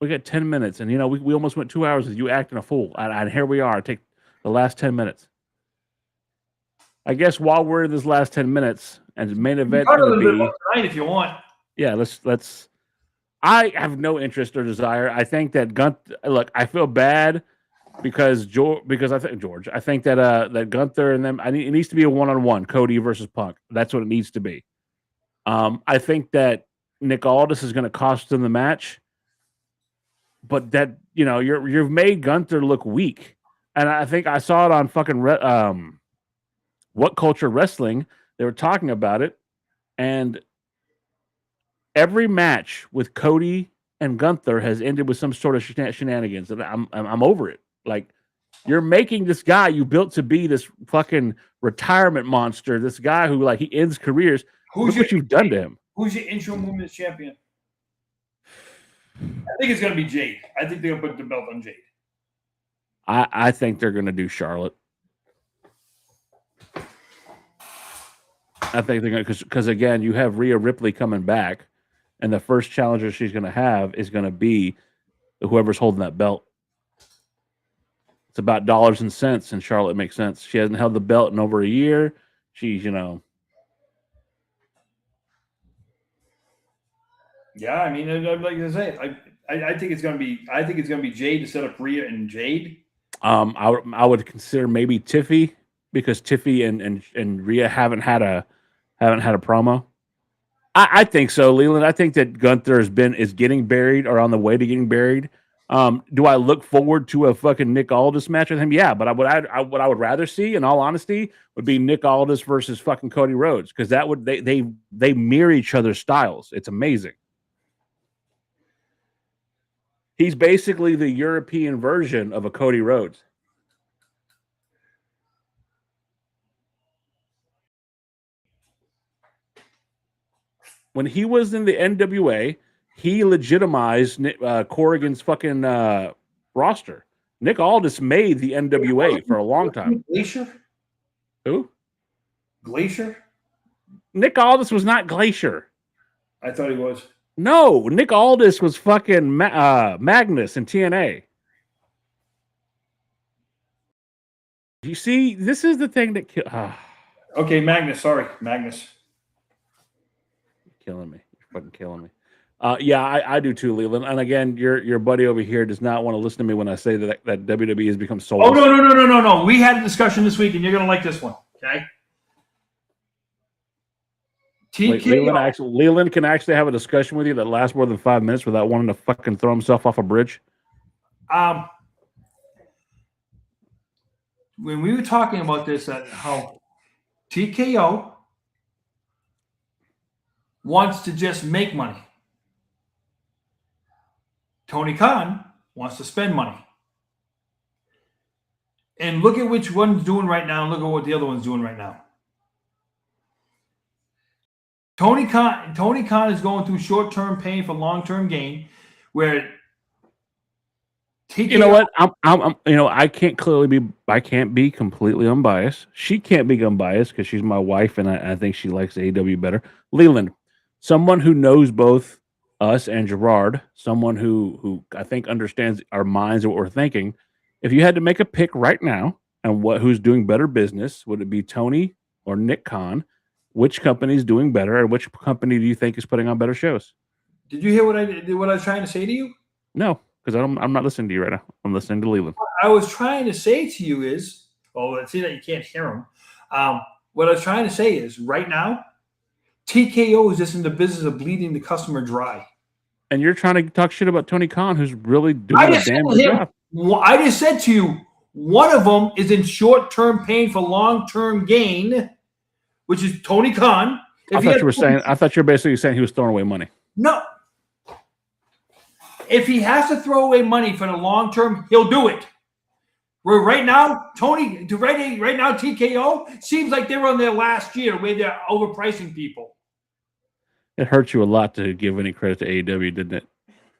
B: We got 10 minutes, and we almost went 2 hours with you acting a fool. And here we are. Take the last 10 minutes. I guess while we're in this last 10 minutes, and the main event going to be
C: tonight if you want.
B: Yeah, let's. I have no interest or desire. I think that look, I feel bad because I think that Gunther and them. It needs to be a one-on-one, Cody versus Punk. That's what it needs to be. I think that Nick Aldis is going to cost them the match, but that you've made Gunther look weak, and I think I saw it on fucking What Culture Wrestling. They were talking about it. And every match with Cody and Gunther has ended with some sort of shenanigans, and I'm over it. Like, you're making this guy you built to be this fucking retirement monster, this guy who like he ends careers. Look what you've done to him.
C: Who's your interim women's champion? I think it's gonna be Jade. I think they're gonna put the belt on Jade.
B: I think they're gonna do Charlotte. I think they're gonna because again, you have Rhea Ripley coming back, and the first challenger she's gonna have is gonna be whoever's holding that belt. It's about dollars and cents, and Charlotte makes sense. She hasn't held the belt in over a year. She's,
C: Yeah, I mean, like I say, I think it's gonna be Jade to set up Rhea and Jade.
B: I would consider maybe Tiffy because Tiffy and Rhea haven't had a promo. I think so, Leland. I think that Gunther is getting buried or on the way to getting buried. Do I look forward to a fucking Nick Aldis match with him? Yeah, but what I would rather see, in all honesty, would be Nick Aldis versus fucking Cody Rhodes, because that would they mirror each other's styles. It's amazing. He's basically the European version of a Cody Rhodes. When he was in the NWA, he legitimized Corrigan's fucking roster. Nick Aldis made the NWA for a long time.
C: Glacier?
B: Who?
C: Glacier?
B: Nick Aldis was not Glacier.
C: I thought he was.
B: No, Nick Aldis was fucking Magnus in TNA. You see, this is the thing that
C: Okay, Magnus. Sorry, Magnus.
B: Killing me. You're fucking killing me. Yeah, I do too, Leland. And again, your buddy over here does not want to listen to me when I say that WWE has become soulless.
C: Oh, no. We had a discussion this week, and you're going to like this one, okay?
B: Wait, Leland can actually have a discussion with you that lasts more than 5 minutes without wanting to fucking throw himself off a bridge?
C: When we were talking about this, how TKO wants to just make money. Tony Khan wants to spend money. And look at which one's doing right now, and look at what the other one's doing right now. Tony Khan is going through short-term pain for long-term gain, where TKO,
B: you know what? I can't be completely unbiased. She can't be unbiased because she's my wife, and I think she likes AEW better. Leland, someone who knows both us and Gerard, someone who I think understands our minds and what we're thinking. If you had to make a pick right now, and who's doing better business, would it be Tony or Nick Khan? Which company is doing better, and which company do you think is putting on better shows?
C: Did you hear what I was trying to say to you?
B: No, because I'm not listening to you right now. I'm listening to Leland.
C: What I was trying to say to you is, see that you can't hear him. What I was trying to say is, right now, TKO is just in the business of bleeding the customer dry.
B: And you're trying to talk shit about Tony Khan, who's really doing a damn good job.
C: I just said to you, one of them is in short-term pain for long-term gain, which is Tony Khan.
B: I thought you were basically saying he was throwing away money.
C: No. If he has to throw away money for the long term, he'll do it. Where right now, right now, TKO seems like they're on their last year where they're overpricing people.
B: It hurt you a lot to give any credit to AEW, didn't it?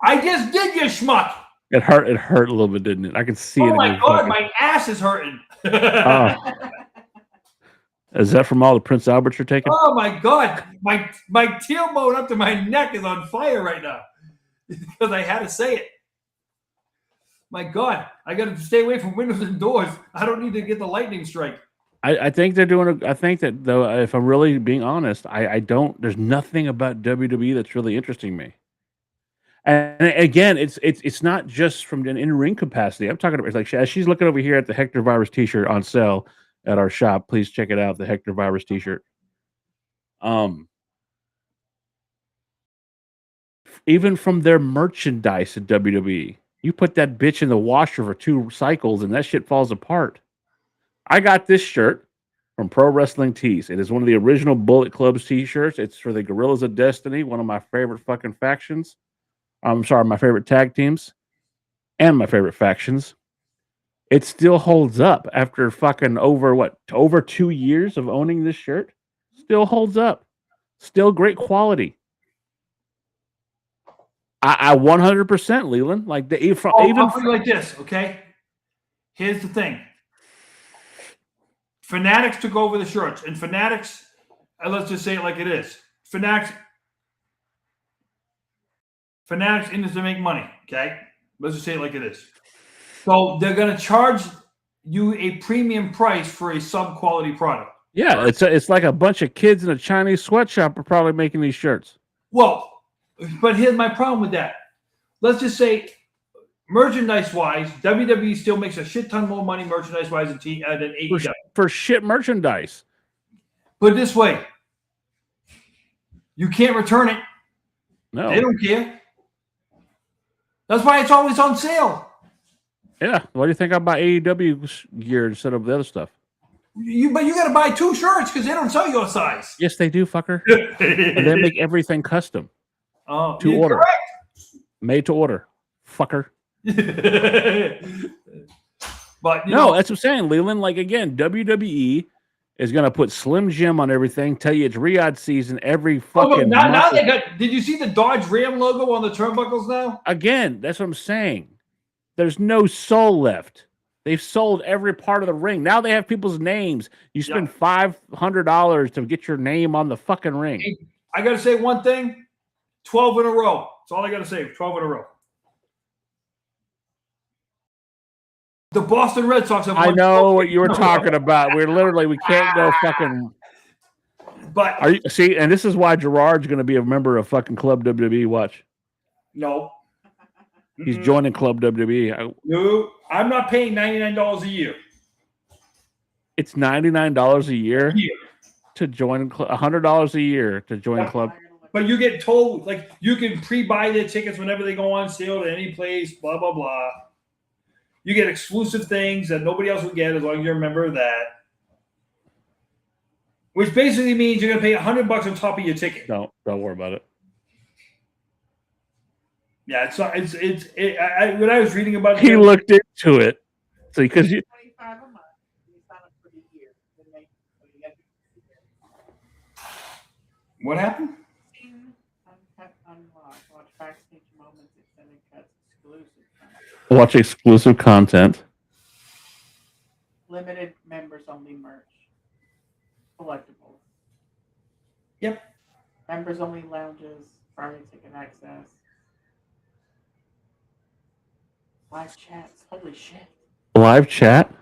C: I just did, you schmuck.
B: It hurt a little bit, didn't it? I can see it.
C: Oh my God, my ass is hurting.
B: Is that from all the Prince Alberts you're taking?
C: Oh my God, my tailbone up to my neck is on fire right now because I had to say it. My God, I got to stay away from windows and doors. I don't need to get the lightning strike.
B: I think they're doing. I think that though, if I'm really being honest, I don't. There's nothing about WWE that's really interesting me. And again, it's not just from an in-ring capacity. I'm talking about, like, as she's looking over here at the Hector Virus T-shirt on sale at our shop. Please check it out, the Hector Virus T-shirt. Even from their merchandise at WWE, you put that bitch in the washer for 2 cycles and that shit falls apart. I got this shirt from Pro Wrestling Tees. It is one of the original Bullet Club's t-shirts. It's for the Guerrillas of Destiny, one of my favorite fucking factions. I'm sorry, my favorite tag teams and my favorite factions. It still holds up after fucking over 2 years of owning this shirt. Still holds up. Still great quality. I 100% Leland. Like
C: I'll put it like this, okay? Here's the thing. Fanatics took over the shirts, and Fanatics, let's just say it like it is. Fanatics in this to make money, okay? Let's just say it like it is. So they're going to charge you a premium price for a sub-quality product.
B: Yeah, it's like a bunch of kids in a Chinese sweatshop are probably making these shirts.
C: Well, but here's my problem with that. Let's just say, merchandise-wise, WWE still makes a shit ton more money merchandise-wise than AEW.
B: For shit merchandise.
C: Put it this way. You can't return it.
B: No.
C: They don't care. That's why it's always on sale.
B: Yeah. Why do you think I buy AEW gear instead of the other stuff?
C: But you got to buy 2 shirts because they don't sell your size.
B: Yes, they do, fucker. And they make everything custom.
C: Oh,
B: to order.
C: Correct.
B: Made to order. Fucker.
C: But
B: no, that's what I'm saying, Leland. Like, again, WWE is going to put Slim Jim on everything, tell you it's Riyadh season every fucking
C: now they got, did you see the Dodge Ram logo on the turnbuckles now?
B: Again, that's what I'm saying. There's no soul left. They've sold every part of the ring. Now they have people's names. You spend $500 to get your name on the fucking ring.
C: Hey, I got to say one thing. 12 in a row. That's all I got to say. 12 in a row. The Boston Red Sox have won.
B: I know what you were talking about. We can't go fucking.
C: But
B: are you see? And this is why Gerard's going to be a member of fucking Club WWE. Watch.
C: No.
B: He's joining Club WWE.
C: No, I'm not paying $99 a year.
B: It's $99 a year to join. $100 a year to join Club.
C: But you get told, like, you can pre-buy their tickets whenever they go on sale to any place, blah, blah, blah. You get exclusive things that nobody else will get as long as you're a member of that. Which basically means you're going to pay $100 on top of your ticket.
B: Don't worry about it.
C: Yeah, when I was reading about it,
B: he looked into it. So because you.
F: $25 a month, you sign up for the year.
C: What happened?
F: Uncut, unlocked. Watch backstage moments, extended cuts, exclusive.
B: Watch exclusive content.
F: Limited members only merch. Collectibles.
C: Yep.
F: Members only lounges. Friday ticket access. Live chats. Holy shit.
B: Live chat?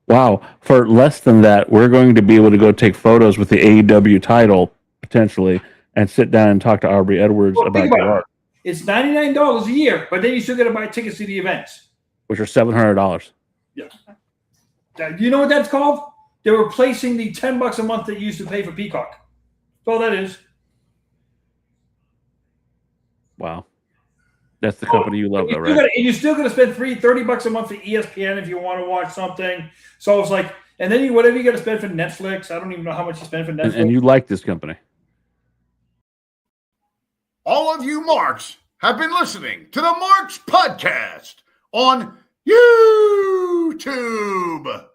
B: Wow. For less than that, we're going to be able to go take photos with the AEW title, potentially, and sit down and talk to Aubrey Edwards about the art.
C: It's $99 a year, but then you still got to buy tickets to the events,
B: which are $700.
C: Yeah. Do you know what that's called? They're replacing the $10 a month that you used to pay for Peacock. That's all that is.
B: Wow. That's the company you love, though, right?
C: And you're still going to spend $30 a month for ESPN if you want to watch something. So it's like, and then whatever you got to spend for Netflix. I don't even know how much you spend for Netflix.
B: And you like this company.
A: All of you Marks have been listening to the Marks Podcast on YouTube.